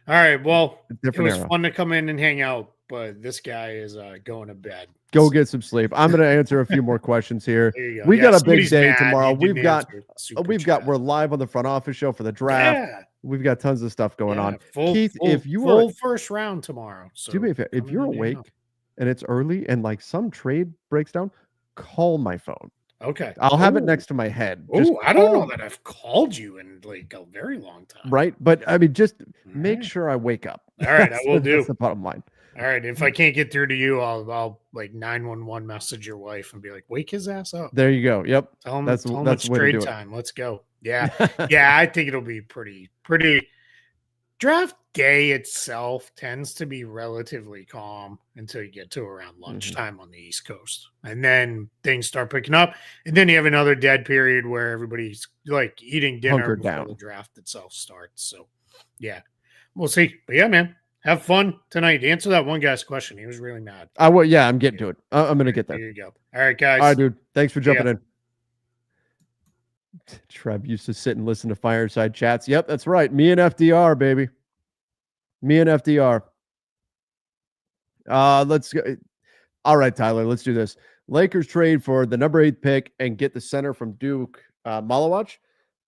S4: All right, well, it was
S1: era.
S4: fun to come in and hang out, but this guy is going to bed.
S1: Go get some sleep. I'm going to answer a few more questions here.
S4: There you go.
S1: We
S4: Yeah,
S1: got a big
S4: somebody's
S1: day
S4: mad
S1: tomorrow.
S4: you didn't answer super chat.
S1: We're live on the front office show for the draft.
S4: Yeah.
S1: We've got tons of stuff going on.
S4: Keith,
S1: if you
S4: full
S1: are
S4: first round tomorrow, so
S1: do me a favor, if you're awake and it's early and like some trade breaks down, call my phone.
S4: Okay.
S1: I'll have it next to my head.
S4: Oh, I don't know that I've called you in like a very long time.
S1: Right. But I mean, just make sure I wake up.
S4: All right, I will do.
S1: That's the bottom line.
S4: All right. If I can't get through to you, I'll like 911 message your wife and be like, wake his ass up.
S1: There you go. Yep.
S4: Tell him
S1: that's
S4: it's trade time. Let's go. Yeah. Yeah. I think it'll be pretty. Draft day itself tends to be relatively calm until you get to around lunchtime on the East Coast. And then things start picking up. And then you have another dead period where everybody's like eating dinner
S1: Hunkered
S4: before
S1: down.
S4: the draft itself starts. So, yeah, we'll see. But yeah, man, have fun tonight. Answer that one guy's question. He was really mad.
S1: Yeah, I'm getting to it. I'm going to get there.
S4: There you go. All right, guys.
S1: All right, dude. Thanks for jumping in. Trev used to sit and listen to fireside chats. Yep, that's right. Me and FDR, baby. Me and FDR. Let's go. All right, Tyler, let's do this. Lakers trade for the number 8 pick and get the center from Duke, Malawach,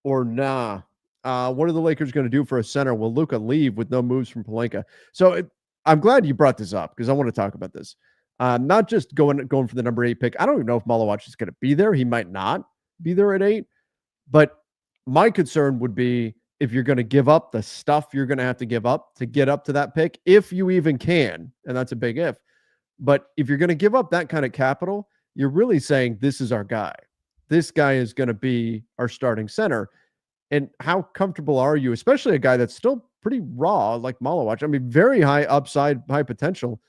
S1: or nah? What are the Lakers going to do for a center? Will Luka leave with no moves from Pelinka? So I'm glad you brought this up because I want to talk about this. Not just going for the number 8 pick. I don't even know if Malawach is going to be there. He might not be there at 8. But my concern would be if you're going to give up the stuff you're going to have to give up to get up to that pick, if you even can, and that's a big if. But if you're going to give up that kind of capital, you're really saying this is our guy. This guy is going to be our starting center. And how comfortable are you, especially a guy that's still pretty raw like Malawach? I mean, very high upside, high potential.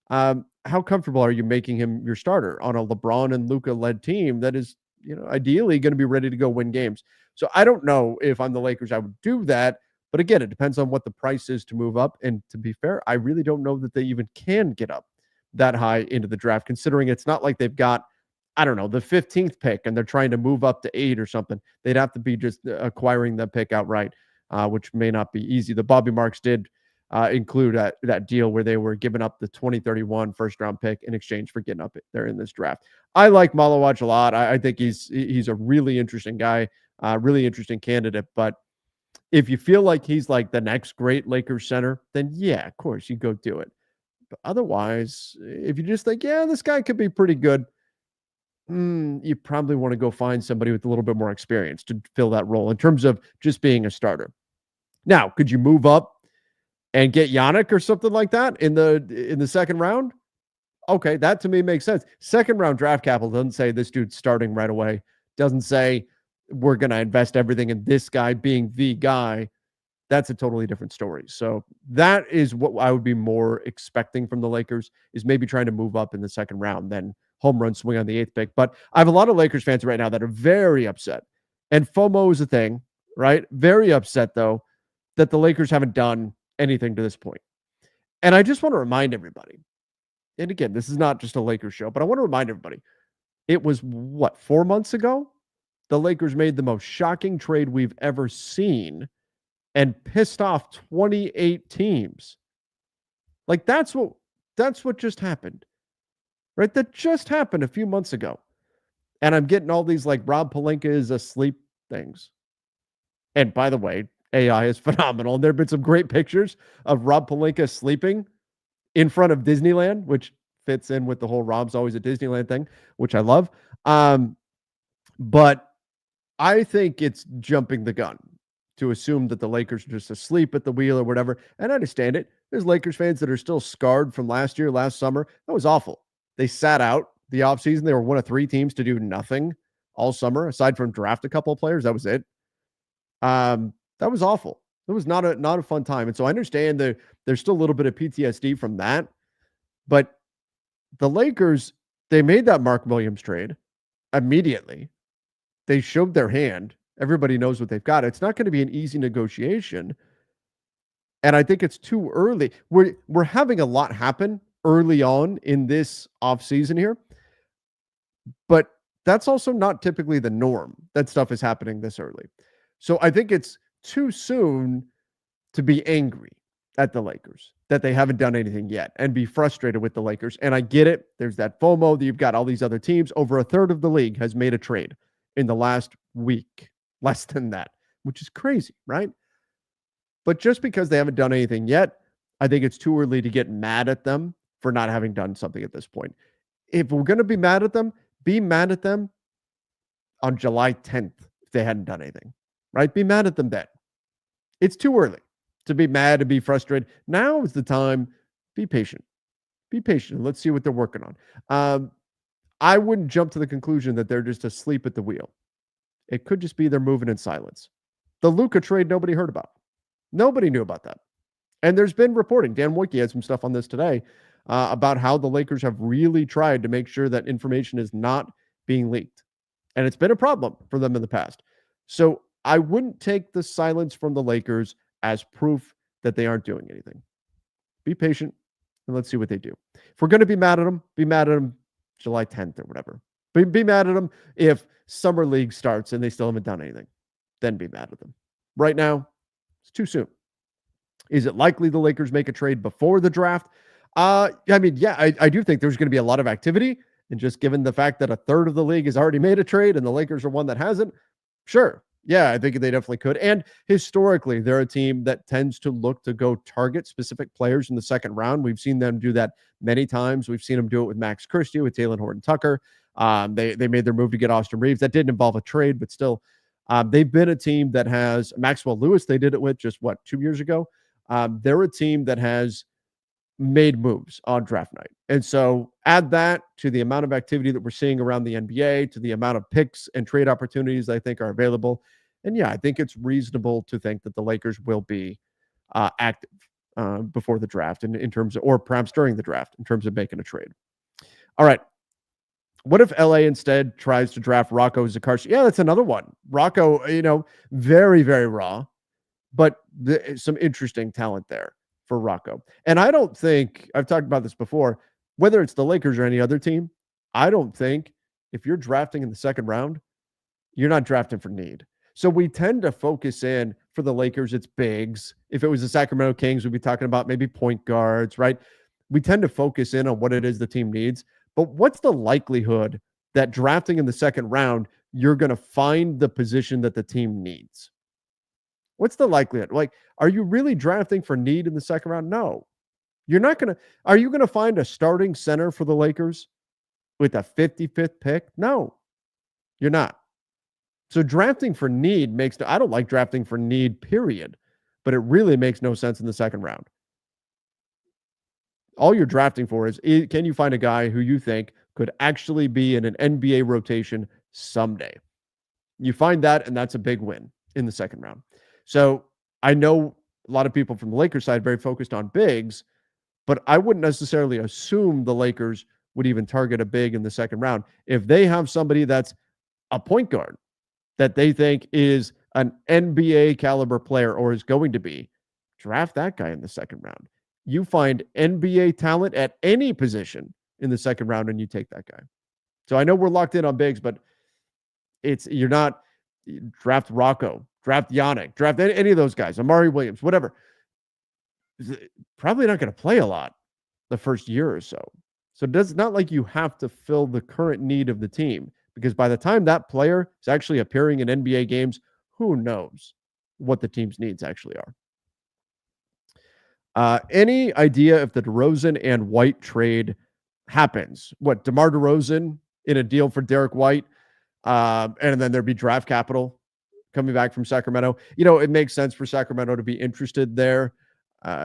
S1: How comfortable are you making him your starter on a LeBron and Luka led team that is, ideally going to be ready to go win games? So I don't know if I'm the Lakers, I would do that. But again, it depends on what the price is to move up. And to be fair, I really don't know that they even can get up that high into the draft, considering it's not like they've got, I don't know, the 15th pick and they're trying to move up to 8 or something. They'd have to be just acquiring the pick outright, which may not be easy. The Bobby Marks did include that deal where they were giving up the 2031 first round pick in exchange for getting up there in this draft. I like Malawach a lot. I think he's a really interesting guy, really interesting candidate. But if you feel like he's like the next great Lakers center, then yeah, of course you go do it. But otherwise, if you just think, yeah, this guy could be pretty good, you probably want to go find somebody with a little bit more experience to fill that role in terms of just being a starter. Now, could you move up and get Yannick or something like that in the second round? Okay, that to me makes sense. Second round draft capital doesn't say this dude's starting right away. Doesn't say we're going to invest everything in this guy being the guy. That's a totally different story. So that is what I would be more expecting from the Lakers, is maybe trying to move up in the second round than home run swing on the 8th pick. But I have a lot of Lakers fans right now that are very upset. And FOMO is a thing, right? Very upset, though, that the Lakers haven't done anything to this point. And I just want to remind everybody, and again, this is not just a Lakers show, but I want to remind everybody, it was 4 months ago the Lakers made the most shocking trade we've ever seen and pissed off 28 teams. Like that's what just happened. Right? That just happened a few months ago. And I'm getting all these like Rob Pelinka is asleep things. And by the way, AI is phenomenal. And there have been some great pictures of Rob Pelinka sleeping in front of Disneyland, which fits in with the whole Rob's always at Disneyland thing, which I love. But I think it's jumping the gun to assume that the Lakers are just asleep at the wheel or whatever. And I understand it. There's Lakers fans that are still scarred from last summer. That was awful. They sat out the offseason. They were one of 3 teams to do nothing all summer, aside from draft a couple of players. That was it. That was awful. It was not a fun time. And so I understand that there's still a little bit of PTSD from that. But the Lakers, they made that Mark Williams trade immediately. They showed their hand. Everybody knows what they've got. It's not going to be an easy negotiation. And I think it's too early. We're having a lot happen early on in this offseason here. But that's also not typically the norm that stuff is happening this early. So I think it's too soon to be angry at the Lakers that they haven't done anything yet and be frustrated with the Lakers. And I get it. There's that FOMO that you've got all these other teams. Over a third of the league has made a trade in the last week, less than that, which is crazy, right? But just because they haven't done anything yet, I think it's too early to get mad at them for not having done something at this point. If we're going to be mad at them, be mad at them on July 10th if they hadn't done anything, right? Be mad at them then. It's too early to be mad and be frustrated. Now is the time. Be patient. Be patient. Let's see what they're working on. I wouldn't jump to the conclusion that they're just asleep at the wheel. It could just be they're moving in silence. The Luka trade, nobody heard about. Nobody knew about that. And there's been reporting. Dan Wojcicki had some stuff on this today about how the Lakers have really tried to make sure that information is not being leaked. And it's been a problem for them in the past. So I wouldn't take the silence from the Lakers as proof that they aren't doing anything. Be patient and let's see what they do. If we're going to be mad at them, be mad at them July 10th or whatever. Be mad at them if Summer League starts and they still haven't done anything. Then be mad at them. Right now, it's too soon. Is it likely the Lakers make a trade before the draft? I do think there's going to be a lot of activity. And just given the fact that a third of the league has already made a trade and the Lakers are one that hasn't, sure. Yeah, I think they definitely could. And historically, they're a team that tends to look to go target specific players in the second round. We've seen them do that many times. We've seen them do it with Max Christie, with Talen Horton-Tucker. They made their move to get Austin Reeves. That didn't involve a trade, but still, they've been a team that has Maxwell Lewis. They did it with just 2 years ago. They're a team that has made moves on draft night. And so add that to the amount of activity that we're seeing around the NBA, to the amount of picks and trade opportunities I think are available. And yeah, I think it's reasonable to think that the Lakers will be active before the draft in terms of, or perhaps during the draft in terms of making a trade. All right. What if LA instead tries to draft Rocco Zakarski? Yeah, that's another one. Rocco, very, very raw, but some interesting talent there for Rocco. And I don't think, I've talked about this before, whether it's the Lakers or any other team, I don't think if you're drafting in the second round, you're not drafting for need. So we tend to focus in for the Lakers, it's bigs. If it was the Sacramento Kings, we'd be talking about maybe point guards, right? We tend to focus in on what it is the team needs. But what's the likelihood that drafting in the second round, you're going to find the position that the team needs? What's the likelihood? Like, are you really drafting for need in the second round? No. You're not going to. Are you going to find a starting center for the Lakers with a 55th pick? No, you're not. So drafting for need makes, I don't like drafting for need, period, but it really makes no sense in the second round. All you're drafting for is, can you find a guy who you think could actually be in an NBA rotation someday? You find that, and that's a big win in the second round. So I know a lot of people from the Lakers side very focused on bigs, but I wouldn't necessarily assume the Lakers would even target a big in the second round. If they have somebody that's a point guard that they think is an NBA caliber player or is going to be, draft that guy in the second round. You find NBA talent at any position in the second round and you take that guy. So I know we're locked in on bigs, but You're not draft Rocco, draft Yannick, draft any of those guys, Amari Williams, whatever. Probably not going to play a lot the first year or so. So it's not like you have to fill the current need of the team, because by the time that player is actually appearing in NBA games, who knows what the team's needs actually are. Any idea if the DeRozan and White trade happens? What, DeMar DeRozan in a deal for Derek White, and then there'd be draft capital coming back from Sacramento? It makes sense for Sacramento to be interested there.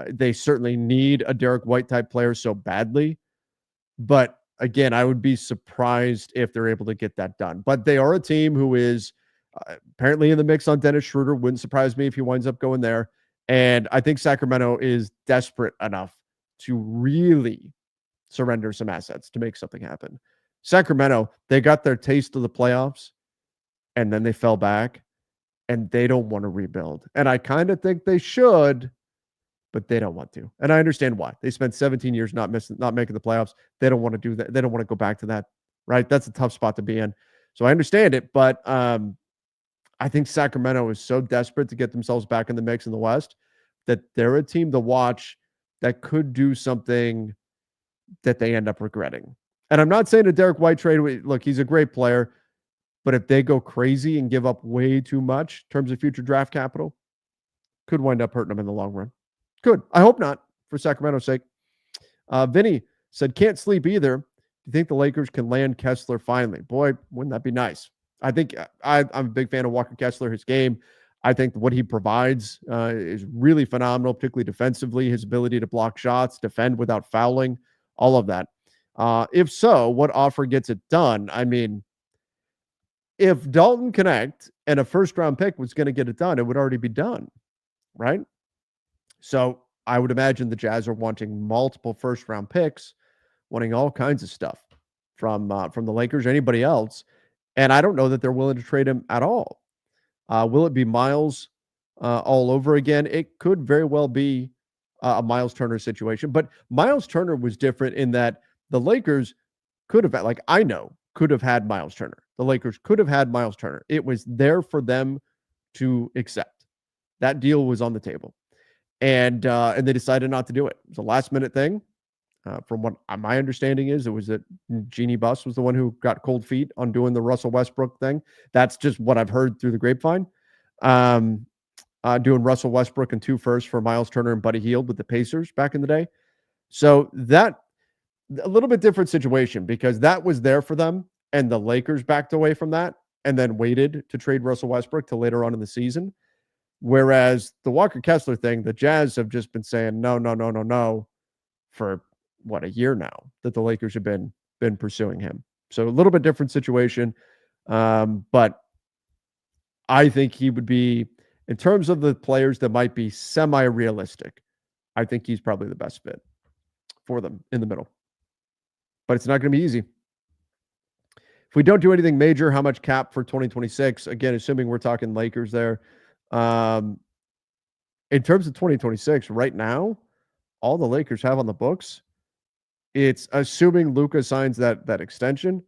S1: They certainly need a Derek White type player so badly. But again, I would be surprised if they're able to get that done. But they are a team who is apparently in the mix on Dennis Schroeder. Wouldn't surprise me if he winds up going there. And I think Sacramento is desperate enough to really surrender some assets to make something happen. Sacramento, they got their taste of the playoffs, and then they fell back, and they don't want to rebuild. And I kind of think they should, but they don't want to. And I understand why. They spent 17 years not making the playoffs. They don't want to do that. They don't want to go back to that, right? That's a tough spot to be in. So I understand it, but I think Sacramento is so desperate to get themselves back in the mix in the West that they're a team to watch that could do something that they end up regretting. And I'm not saying a Derek White trade, look, he's a great player, but if they go crazy and give up way too much in terms of future draft capital, could wind up hurting them in the long run. Could. I hope not, for Sacramento's sake. Vinny said, can't sleep either. Do you think the Lakers can land Kessler finally? Boy, wouldn't that be nice? I think I'm a big fan of Walker Kessler, his game. I think what he provides is really phenomenal, particularly defensively, his ability to block shots, defend without fouling, all of that. If so, what offer gets it done? I mean, if Dalton Connect and a first-round pick was going to get it done, it would already be done, right? So I would imagine the Jazz are wanting multiple first-round picks, wanting all kinds of stuff from the Lakers or anybody else. And I don't know that they're willing to trade him at all. Will it be Miles all over again? It could very well be a Miles Turner situation. But Miles Turner was different in that the Lakers could have had Miles Turner. The Lakers could have had Miles Turner. It was there for them to accept. That deal was on the table. And they decided not to do it. It was a last-minute thing. From what my understanding is, it was that Jeannie Buss was the one who got cold feet on doing the Russell Westbrook thing. That's just what I've heard through the grapevine. Doing Russell Westbrook and 2 firsts for Miles Turner and Buddy Hield with the Pacers back in the day. So that a little bit different situation, because that was there for them, and the Lakers backed away from that and then waited to trade Russell Westbrook till later on in the season. Whereas the Walker Kessler thing, the Jazz have just been saying no for a year now that the Lakers have been pursuing him. So a little bit different situation. But I think he would be, in terms of the players that might be semi-realistic, I think he's probably the best fit for them in the middle. But it's not going to be easy. If we don't do anything major, how much cap for 2026? Again, assuming we're talking Lakers there. In terms of 2026, right now, all the Lakers have on the books, it's assuming Luka signs that extension.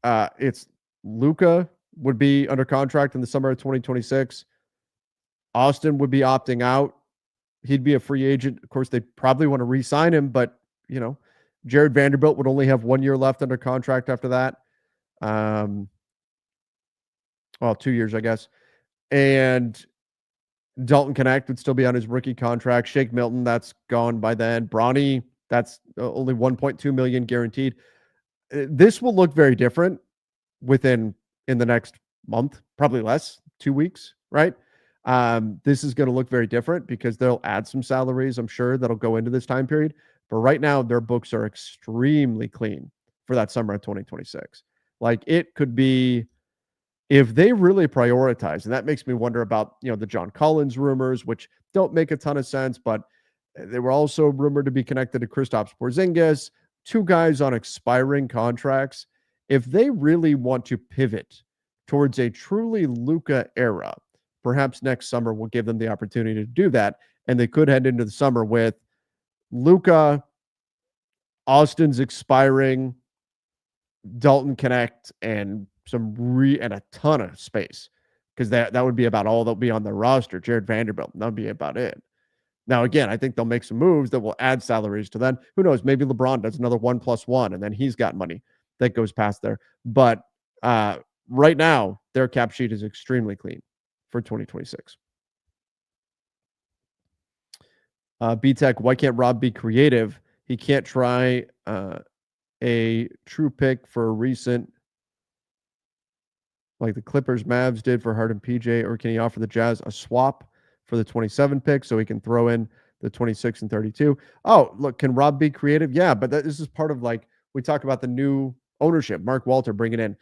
S1: It's Luka would be under contract in the summer of 2026. Austin would be opting out. He'd be a free agent. Of course, they probably want to re-sign him, but Jared Vanderbilt would only have 1 year left under contract after that. 2 years, I guess. And Dalton Connect would still be on his rookie contract. Shake Milton, that's gone by then. Bronny, that's only $1.2 million guaranteed. This will look very different in the next month, probably less, 2 weeks, right? This is going to look very different because they'll add some salaries, I'm sure, that'll go into this time period. But right now, their books are extremely clean for that summer of 2026. Like, it could be, if they really prioritize, and that makes me wonder about, the John Collins rumors, which don't make a ton of sense, but they were also rumored to be connected to Kristaps Porzingis, 2 guys on expiring contracts. If they really want to pivot towards a truly Luka era, perhaps next summer will give them the opportunity to do that, and they could head into the summer with Luka, Austin's expiring, Dalton Connect, and and a ton of space, because that would be about all that'll be on the roster. Jared Vanderbilt, that'll be about it. Now, again, I think they'll make some moves that will add salaries to them. Who knows? Maybe LeBron does another 1+1, and then he's got money that goes past there. But right now, their cap sheet is extremely clean for 2026. B-Tech, why can't Rob be creative? He can't try a true pick for a recent, like the Clippers Mavs did for Harden PJ, or can he offer the Jazz a swap for the 27 pick so he can throw in the 26 and 32? Oh, look, can Rob be creative? Yeah, but this is part of, like, we talk about the new ownership, Mark Walter bringing in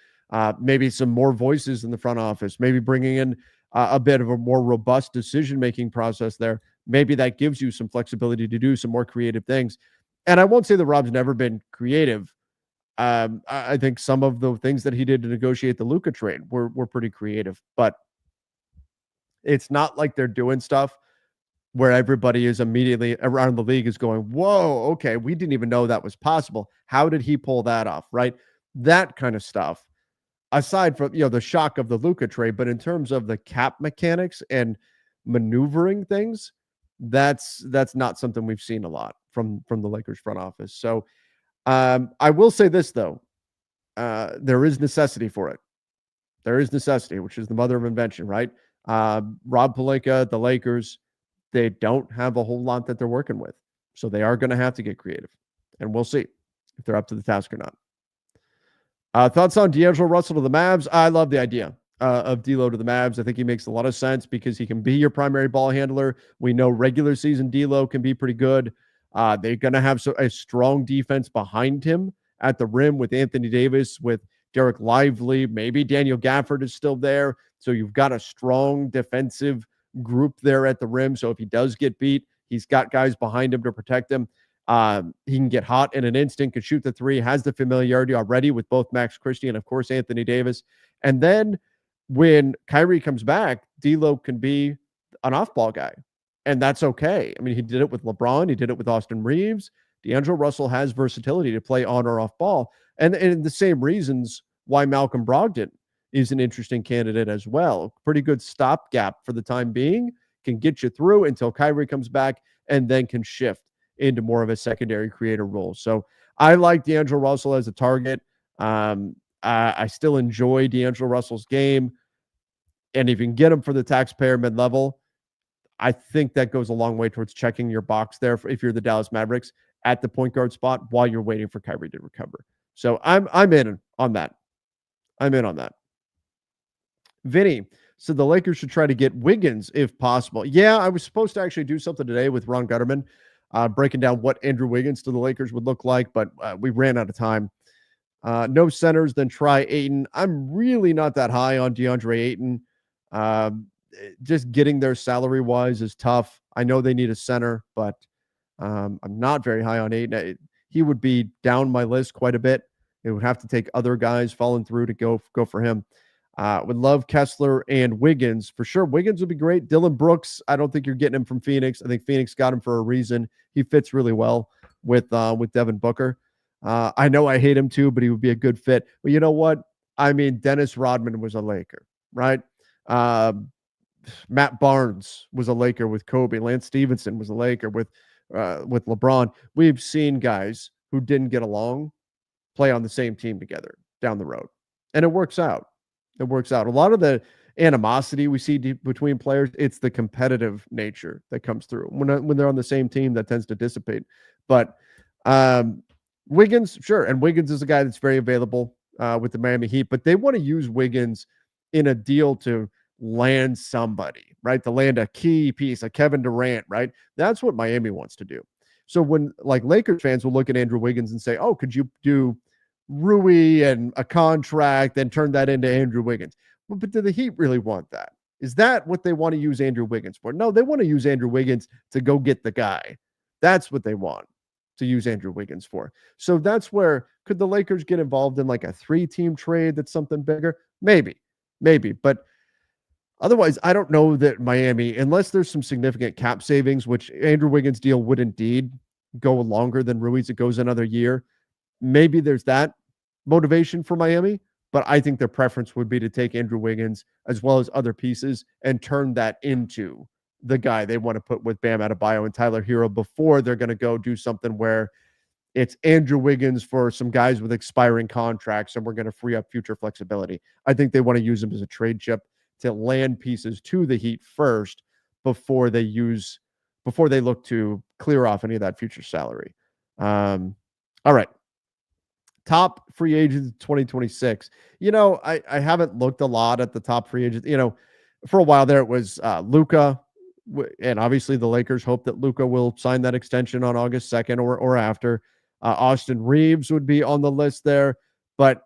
S1: maybe some more voices in the front office, maybe bringing in a bit of a more robust decision-making process there. Maybe that gives you some flexibility to do some more creative things. And I won't say that Rob's never been creative. I think some of the things that he did to negotiate the Luka trade were pretty creative, but it's not like they're doing stuff where everybody is immediately around the league is going, whoa, okay, we didn't even know that was possible. How did he pull that off, right? That kind of stuff, aside from, the shock of the Luka trade, but in terms of the cap mechanics and maneuvering things, that's not something we've seen a lot from the Lakers front office. So I will say this, though. There is necessity for it. There is necessity, which is the mother of invention, right? Rob Pelinka, the Lakers, they don't have a whole lot that they're working with. So they are going to have to get creative. And we'll see if they're up to the task or not. Thoughts on D'Angelo Russell to the Mavs? I love the idea of D'Lo to the Mavs. I think he makes a lot of sense because he can be your primary ball handler. We know regular season D'Lo can be pretty good. They're going to have a strong defense behind him at the rim with Anthony Davis, with Derek Lively. Maybe Daniel Gafford is still there. So you've got a strong defensive group there at the rim. So if he does get beat, he's got guys behind him to protect him. He can get hot in an instant, can shoot the three, has the familiarity already with both Max Christie and, of course, Anthony Davis. And then when Kyrie comes back, D'Lo can be an off-ball guy. And that's okay. I mean, he did it with LeBron. He did it with Austin Reeves. D'Angelo Russell has versatility to play on or off ball. And the same reasons why Malcolm Brogdon is an interesting candidate as well. Pretty good stopgap for the time being, can get you through until Kyrie comes back, and then can shift into more of a secondary creator role. So I like D'Angelo Russell as a target. I still enjoy D'Angelo Russell's game. And if you can get him for the taxpayer mid-level, I think that goes a long way towards checking your box there if you're the Dallas Mavericks at the point guard spot while you're waiting for Kyrie to recover. So I'm in on that. I'm in on that. Vinny, so the Lakers should try to get Wiggins if possible. Yeah, I was supposed to actually do something today with Ron Gutterman, breaking down what Andrew Wiggins to the Lakers would look like, but we ran out of time. No centers, then try Ayton. I'm really not that high on DeAndre Ayton. Just getting there salary-wise is tough. I know they need a center, but I'm not very high on Ayton. He would be down my list quite a bit. It would have to take other guys falling through to go for him. Would love Kessler and Wiggins. For sure, Wiggins would be great. Dylan Brooks, I don't think you're getting him from Phoenix. I think Phoenix got him for a reason. He fits really well with Devin Booker. I know I hate him too, but he would be a good fit. But you know what? I mean, Dennis Rodman was a Laker, right? Matt Barnes was a Laker with Kobe. Lance Stevenson was a Laker with LeBron. We've seen guys who didn't get along play on the same team together down the road, and it works out. It works out. A lot of the animosity we see between players, it's the competitive nature that comes through. When they're on the same team, that tends to dissipate. But Wiggins, sure, and Wiggins is a guy that's very available with the Miami Heat, but they want to use Wiggins in a deal to land somebody, right? To land a key piece, like Kevin Durant, right? That's what Miami wants to do. So when, like, Lakers fans will look at Andrew Wiggins and say, oh, could you do Rui and a contract and turn that into Andrew Wiggins? But do the Heat really want that? Is that what they want to use Andrew Wiggins for? No, they want to use Andrew Wiggins to go get the guy. That's what they want to use Andrew Wiggins for. So that's where, could the Lakers get involved in like a 3-team trade that's something bigger? Maybe. But otherwise, I don't know that Miami, unless there's some significant cap savings, which Andrew Wiggins' deal would indeed go longer than Rui's. It goes another year. Maybe there's that motivation for Miami, But I think their preference would be to take Andrew Wiggins as well as other pieces and turn that into the guy they want to put with Bam Adebayo and Tyler Hero before they're going to go do something where it's Andrew Wiggins for some guys with expiring contracts and we're going to free up future flexibility. I think they want to use him as a trade chip to land pieces to the Heat first before they look to clear off any of that future salary. All right. Top free agents 2026. I haven't looked a lot at the top free agents. For a while there, it was Luka. And obviously the Lakers hope that Luka will sign that extension on August 2nd or after. Austin Reeves would be on the list there. But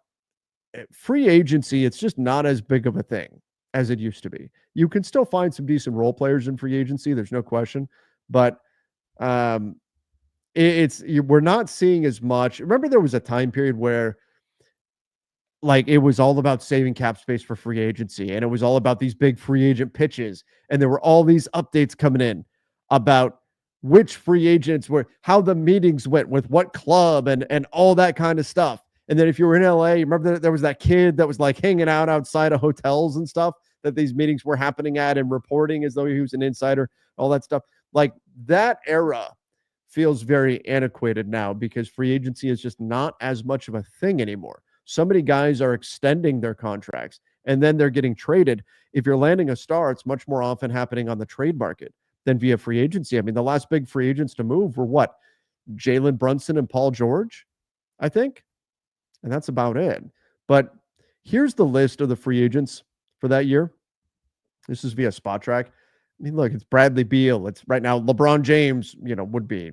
S1: free agency, it's just not as big of a thing as it used to be. You can still find some decent role players in free agency. There's no question. But we're not seeing as much. Remember, there was a time period where it was all about saving cap space for free agency, and it was all about these big free agent pitches, and there were all these updates coming in about which free agents were, how the meetings went with what club, and all that kind of stuff. And then if you were in LA, you remember there was that kid that was hanging out outside of hotels and stuff that these meetings were happening at and reporting as though he was an insider, all that stuff. That era feels very antiquated now because free agency is just not as much of a thing anymore. So many guys are extending their contracts and then they're getting traded. If you're landing a star, it's much more often happening on the trade market than via free agency. I mean, the last big free agents to move were what? Jalen Brunson and Paul George, I think. And that's about it. But here's the list of the free agents for that year. This is via Spot Track. I mean, look, it's Bradley Beal. It's right now LeBron James, would be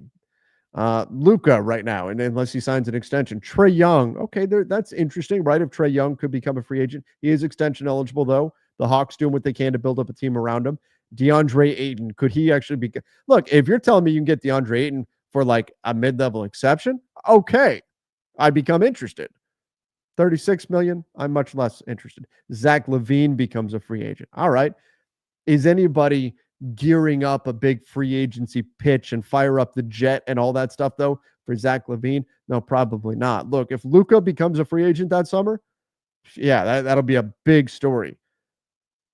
S1: Luka right now, and unless he signs an extension. Trae Young, okay, that's interesting, right? If Trae Young could become a free agent. He is extension eligible, though. The Hawks doing what they can to build up a team around him. DeAndre Ayton, could he actually be? Look, if you're telling me you can get DeAndre Ayton for a mid-level exception, okay, I'd become interested. 36 million, I'm much less interested. Zach LaVine becomes a free agent. All right. Is anybody gearing up a big free agency pitch and fire up the jet and all that stuff, though, for Zach LaVine? No, probably not. Look, if Luka becomes a free agent that summer, yeah, that'll be a big story.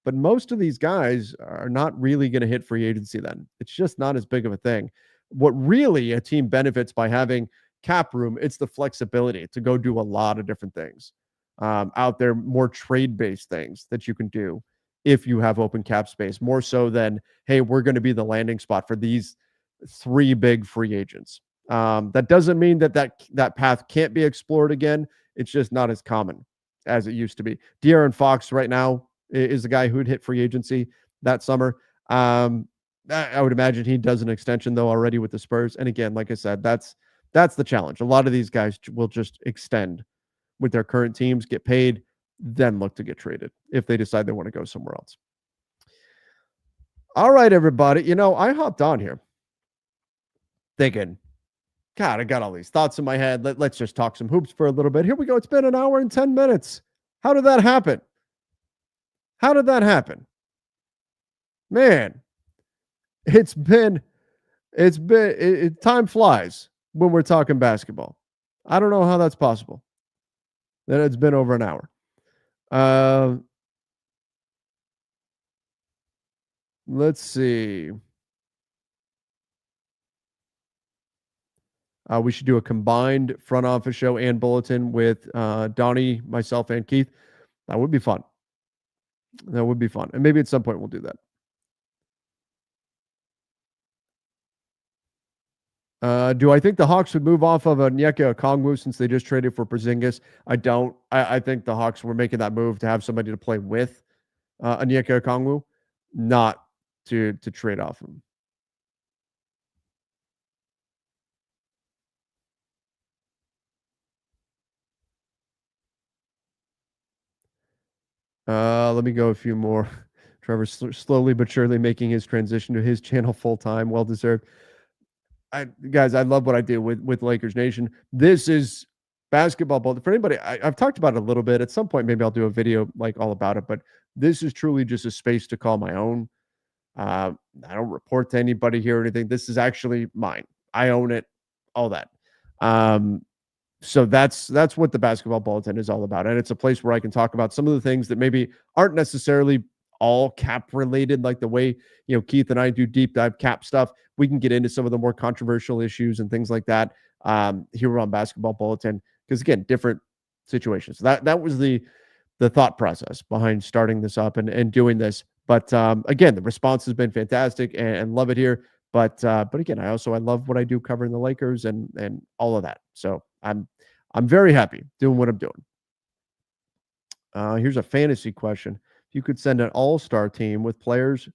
S1: But most of these guys are not really going to hit free agency then. It's just not as big of a thing. What really a team benefits by having cap room, it's the flexibility to go do a lot of different things out there, more trade-based things that you can do if you have open cap space, more so than, hey, we're going to be the landing spot for these 3 big free agents. That doesn't mean that path can't be explored again. It's just not as common as it used to be. De'Aaron Fox right now is the guy who'd hit free agency that summer. I would imagine he does an extension, though, already with the Spurs. And again, like I said, that's the challenge. A lot of these guys will just extend with their current teams, get paid, then look to get traded if they decide they want to go somewhere else. All right, everybody. I hopped on here thinking, God, I got all these thoughts in my head. Let's just talk some hoops for a little bit. Here we go. It's been an hour and 10 minutes. How did that happen? Man, time flies when we're talking basketball. I don't know how that's possible. Then it's been over an hour. Let's see. We should do a combined front office show and bulletin with Donnie, myself, and Keith. That would be fun. And maybe at some point we'll do that. Do I think the Hawks would move off of Onyeka Okongwu since they just traded for Porzingis? I don't. I think the Hawks were making that move to have somebody to play with Onyeka Okongwu, not to trade off him. Let me go a few more. Trevor slowly but surely making his transition to his channel full time. Well deserved. Guys, I love what I do with Lakers Nation. This is basketball. For anybody, I've talked about it a little bit. At some point, maybe I'll do a video all about it. But this is truly just a space to call my own. I don't report to anybody here or anything. This is actually mine. I own it. All that. So that's what the basketball bulletin is all about. And it's a place where I can talk about some of the things that maybe aren't necessarily all cap related, like the way, Keith and I do deep dive cap stuff. We can get into some of the more controversial issues and things like that here on Basketball Bulletin. Because again, different situations. That was the thought process behind starting this up and doing this. But again, the response has been fantastic and love it here. But again, I love what I do covering the Lakers and all of that. So I'm very happy doing what I'm doing. Here's a fantasy question. If you could send an all-star team with players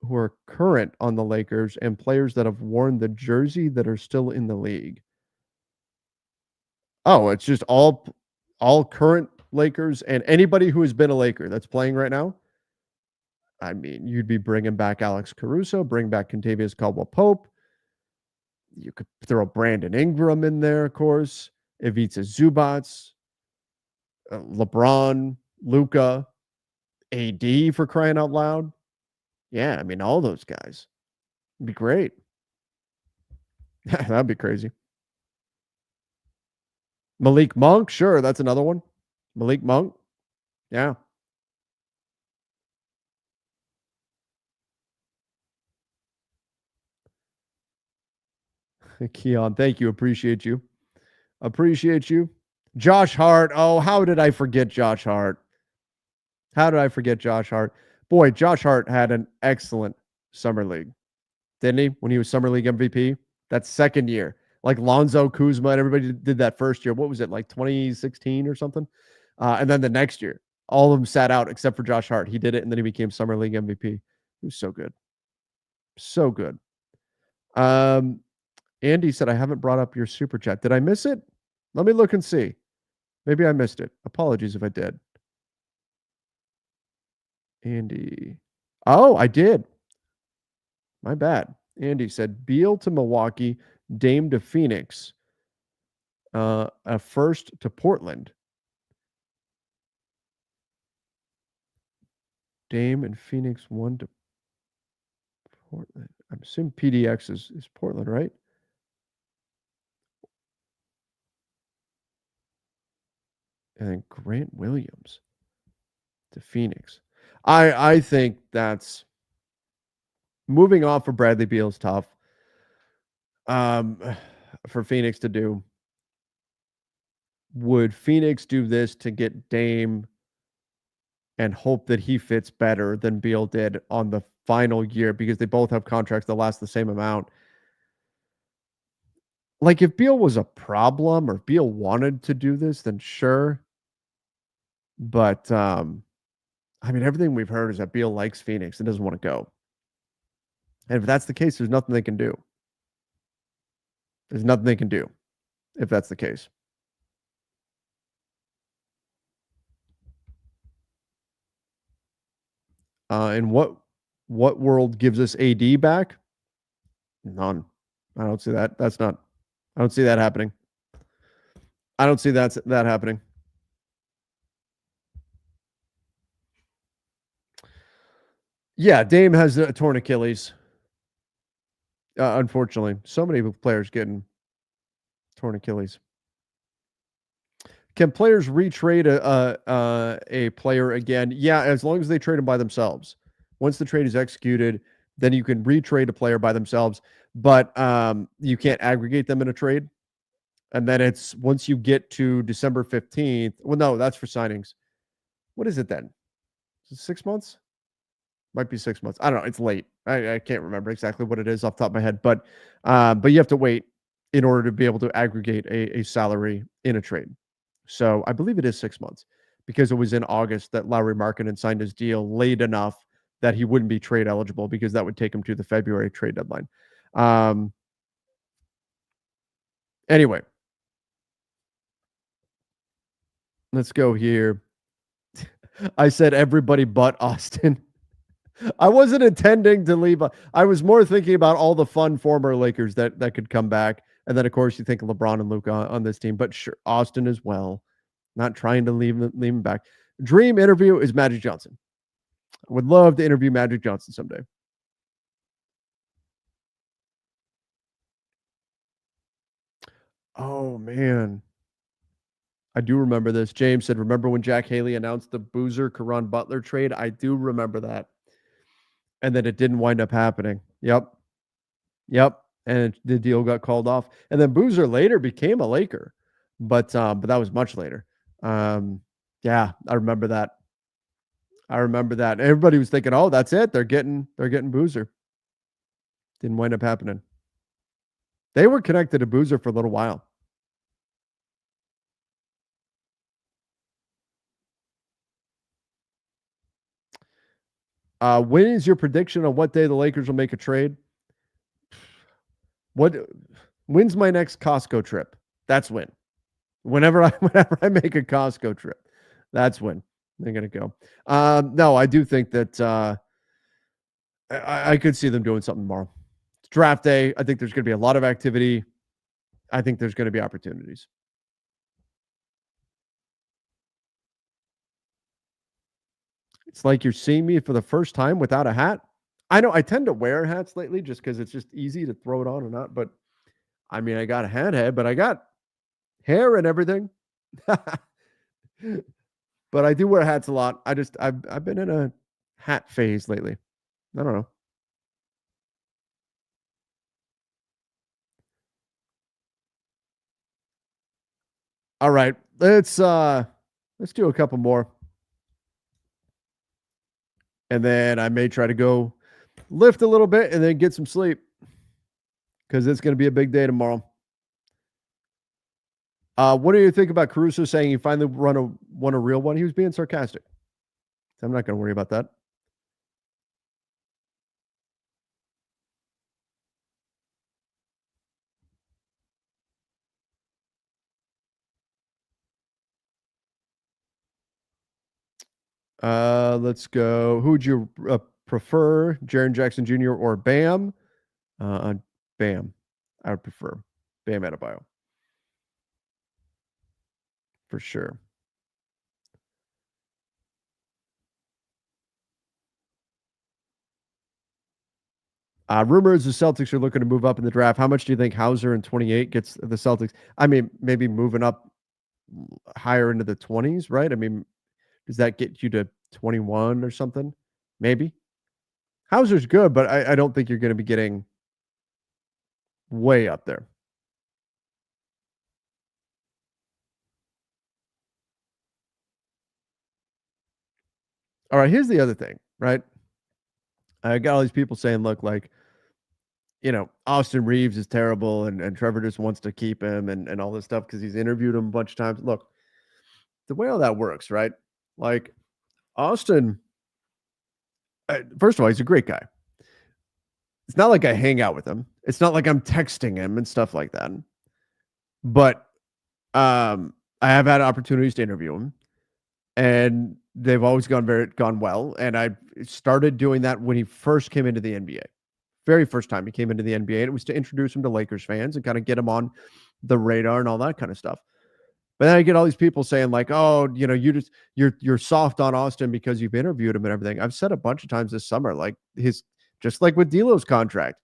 S1: who are current on the Lakers and players that have worn the jersey that are still in the league. Oh, it's just all current Lakers and anybody who has been a Laker that's playing right now. I mean, you'd be bringing back Alex Caruso, bring back Kentavious Caldwell-Pope. You could throw Brandon Ingram in there, of course. Ivica Zubac, LeBron, Luka, AD for crying out loud. Yeah, I mean, all those guys. It'd be great. That'd be crazy. Malik Monk, sure, that's another one. Malik Monk, yeah. Keon, thank you. Appreciate you. Josh Hart. Oh, how did I forget Josh Hart? Boy, Josh Hart had an excellent summer league, didn't he? When he was summer league MVP, that second year, like Lonzo, Kuzma, and everybody did that first year. What was it, like 2016 or something? And then the next year, all of them sat out except for Josh Hart. He did it, and then he became summer league MVP. He was so good. So good. Andy said, I haven't brought up your super chat. Did I miss it? Let me look and see. Maybe I missed it. Apologies if I did. Andy. Oh, I did. My bad. Andy said, Beal to Milwaukee, Dame to Phoenix, a first to Portland. Dame and Phoenix, one to Portland. I'm assuming PDX is Portland, right? And then Grant Williams to Phoenix. I think that's moving off for Bradley Beal is tough. For Phoenix to do. Would Phoenix do this to get Dame and hope that he fits better than Beal did on the final year because they both have contracts that last the same amount? Like if Beal was a problem or Beal wanted to do this, then sure. But I mean, everything we've heard is that Beal likes Phoenix and doesn't want to go. And if that's the case, there's nothing they can do. There's nothing they can do if that's the case. And what world gives us AD back? None. I don't see that. I don't see that happening. I don't see that happening. Yeah, Dame has a torn Achilles. Unfortunately, so many players getting torn Achilles. Can players retrade a player again? Yeah, as long as they trade him by themselves. Once the trade is executed, then you can retrade a player by themselves, but you can't aggregate them in a trade. And then it's once you get to December 15th. Well, no, that's for signings. What is it then? Is it 6 months? Might be 6 months. I don't know. It's late. I can't remember exactly what it is off the top of my head, but you have to wait in order to be able to aggregate a salary in a trade. So I believe it is 6 months because it was in August that Lauri Markkanen signed his deal late enough that he wouldn't be trade eligible because that would take him to the February trade deadline. Anyway, let's go here. I said everybody but Austin. I wasn't intending to leave. I was more thinking about all the fun former Lakers that could come back. And then, of course, you think LeBron and Luka on this team, but sure, Austin as well. Not trying to leave him back. Dream interview is Magic Johnson. I would love to interview Magic Johnson someday. Oh man. I do remember this. James said, remember when Jack Haley announced the Boozer Caron Butler trade? I do remember that. And then it didn't wind up happening. Yep. Yep. And the deal got called off. And then Boozer later became a Laker. But that was much later. Yeah, I remember that. I remember that. Everybody was thinking, oh, that's it. They're getting Boozer. Didn't wind up happening. They were connected to Boozer for a little while. When is your prediction on what day the Lakers will make a trade? When's my next Costco trip? That's when. Whenever I make a Costco trip, that's when they're gonna go. No, I do think that I could see them doing something tomorrow. It's draft day. I think there's gonna be a lot of activity. I think there's gonna be opportunities. It's like you're seeing me for the first time without a hat. I know I tend to wear hats lately just because it's just easy to throw it on or not. But I mean, I got a hat head, but I got hair and everything. But I do wear hats a lot. I've been in a hat phase lately. I don't know. All right, let's do a couple more, and then I may try to go lift a little bit and then get some sleep because it's going to be a big day tomorrow. What do you think about Caruso saying he finally won a real one? He was being sarcastic. I'm not going to worry about that. Let's go. Who would you prefer, Jaren Jackson Jr. or Bam? Bam. I would prefer Bam Adebayo. For sure. Rumors the Celtics are looking to move up in the draft. How much do you think Hauser in 28 gets the Celtics? I mean, maybe moving up higher into the 20s, right? I mean, does that get you to 21 or something? Maybe. Hauser's good, but I don't think you're going to be getting way up there. All right, here's the other thing, right? I got all these people saying, look, like, Austin Reeves is terrible and Trevor just wants to keep him and all this stuff because he's interviewed him a bunch of times. Look, the way all that works, right? Like, Austin, first of all, he's a great guy. It's not like I hang out with him. It's not like I'm texting him and stuff like that. But I have had opportunities to interview him, and they've always gone well. And I started doing that when he first came into the NBA. Very first time he came into the NBA, and it was to introduce him to Lakers fans and kind of get him on the radar and all that kind of stuff. But then I get all these people saying like, "Oh, you're soft on Austin because you've interviewed him and everything." I've said a bunch of times this summer, like just like with D'Lo's contract,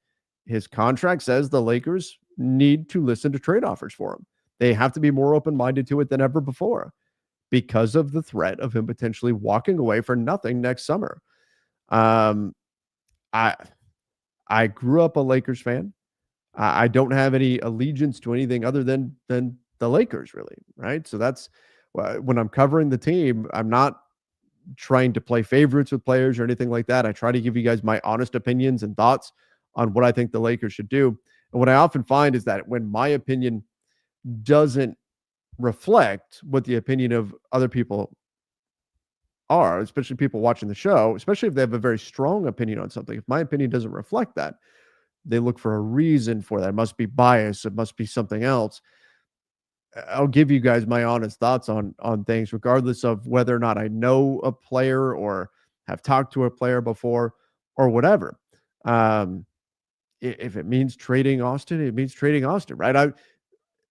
S1: his contract says the Lakers need to listen to trade offers for him. They have to be more open-minded to it than ever before because of the threat of him potentially walking away for nothing next summer. I grew up a Lakers fan. I don't have any allegiance to anything other than the Lakers, really, right? So that's when I'm covering the team, I'm not trying to play favorites with players or anything like that. I try to give you guys my honest opinions and thoughts on what I think the Lakers should do. And what I often find is that when my opinion doesn't reflect what the opinion of other people are, especially people watching the show, especially if they have a very strong opinion on something, if my opinion doesn't reflect that, they look for a reason for that. It must be bias. It must be something else. I'll give you guys my honest thoughts on things, regardless of whether or not I know a player or have talked to a player before or whatever. If it means trading Austin, it means trading Austin, right?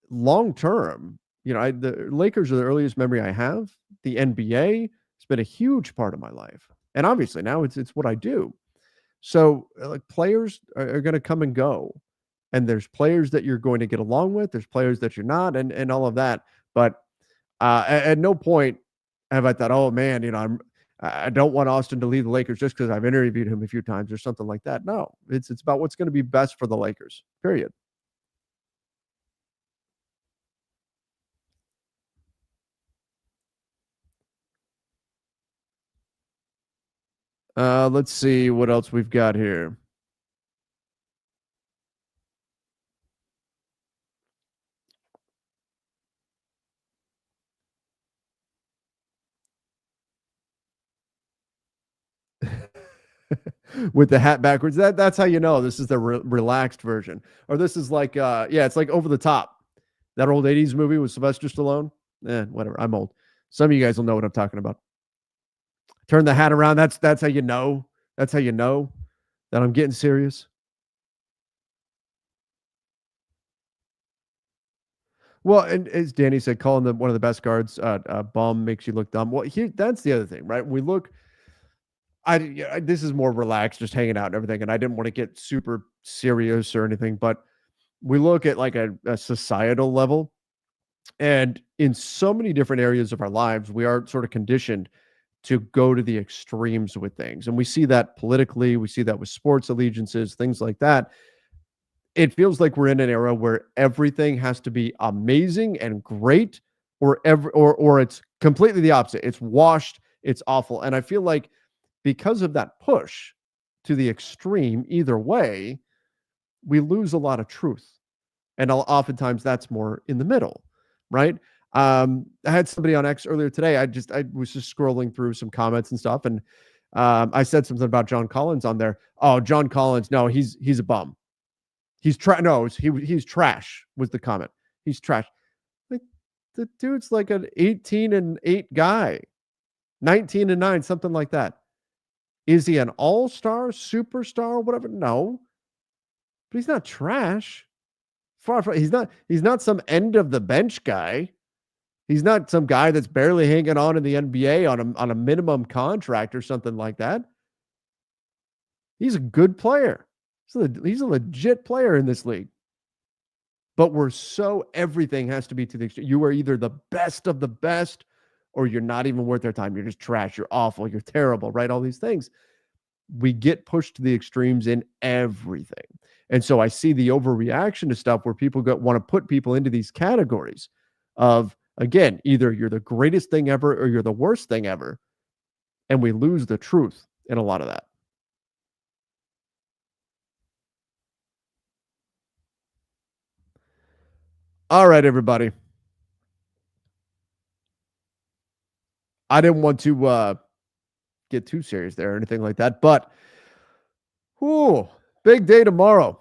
S1: Long term, the Lakers are the earliest memory I have. The NBA has been a huge part of my life, and obviously now it's what I do. So like players are going to come and go. and there's players that you're going to get along with, there's players that you're not, and all of that. But at no point have I thought, oh man, I don't want Austin to leave the Lakers just because I've interviewed him a few times or something like that. No, it's about what's going to be best for the Lakers. Period. Let's see what else we've got here. With the hat backwards. That's how you know this is the relaxed version. Or this is like it's like Over the Top. That old 80s movie with Sylvester Stallone. Whatever. I'm old. Some of you guys will know what I'm talking about. Turn the hat around. That's how you know. That's how you know that I'm getting serious. Well, and as Danny said, calling them one of the best guards, bum makes you look dumb. Well, that's the other thing, right? We look. This is more relaxed, just hanging out and everything, and I didn't want to get super serious or anything, but we look at like a societal level, and in so many different areas of our lives, we are sort of conditioned to go to the extremes with things, and we see that politically, we see that with sports allegiances, things like that. It feels like we're in an era where everything has to be amazing and great, or it's completely the opposite. It's washed, it's awful, and I feel like because of that push to the extreme, either way, we lose a lot of truth. And oftentimes that's more in the middle, right? I had somebody on X earlier today. I was just scrolling through some comments and stuff, and I said something about John Collins on there. Oh, John Collins, no, he's a bum. He's he's trash was the comment. He's trash. Like, the dude's like an 18-8 guy, 19-9, something like that. Is he an all-star, superstar, whatever? No. But he's not trash. Far from he's not some end of the bench guy. He's not some guy that's barely hanging on in the NBA on a minimum contract or something like that. He's a good player. He's a legit player in this league. But everything has to be to the extreme. You are either the best of the best, or you're not even worth their time. You're just trash. You're awful. You're terrible, right? All these things. We get pushed to the extremes in everything. And so I see the overreaction to stuff where people want to put people into these categories of, again, either you're the greatest thing ever or you're the worst thing ever. And we lose the truth in a lot of that. All right, everybody. I didn't want to get too serious there or anything like that, but big day tomorrow.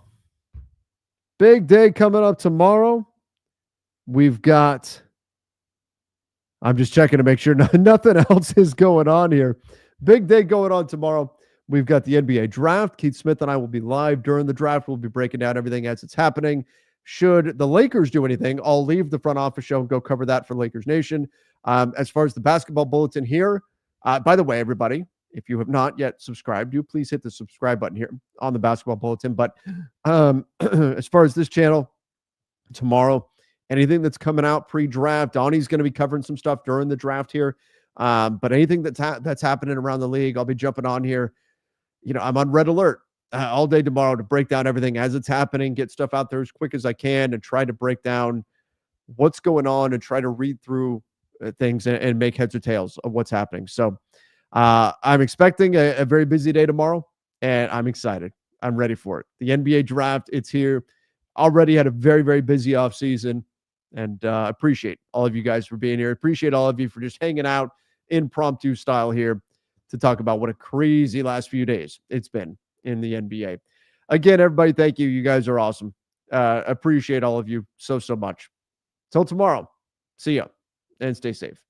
S1: Big day coming up tomorrow. We've got, I'm just checking to make sure nothing else is going on here. Big day going on tomorrow. We've got the NBA draft. Keith Smith and I will be live during the draft. We'll be breaking down everything as it's happening. Should the Lakers do anything, I'll leave the front office show and go cover that for Lakers Nation. As far as the basketball bulletin here, by the way, everybody, if you have not yet subscribed, please hit the subscribe button here on the basketball bulletin. But as far as this channel, tomorrow, anything that's coming out pre-draft, Donnie's going to be covering some stuff during the draft here. But anything that's happening around the league, I'll be jumping on here. I'm on red alert all day tomorrow to break down everything as it's happening, get stuff out there as quick as I can, and try to break down what's going on and try to read through things and make heads or tails of what's happening. So I'm expecting a very busy day tomorrow, and I'm excited. I'm ready for it. The NBA draft, it's here. Already had a very, very busy offseason, and appreciate all of you guys for being here. Appreciate all of you for just hanging out impromptu style here to talk about what a crazy last few days it's been in the NBA. Again, everybody, thank you. You guys are awesome. Appreciate all of you so much. Till tomorrow. See ya and stay safe.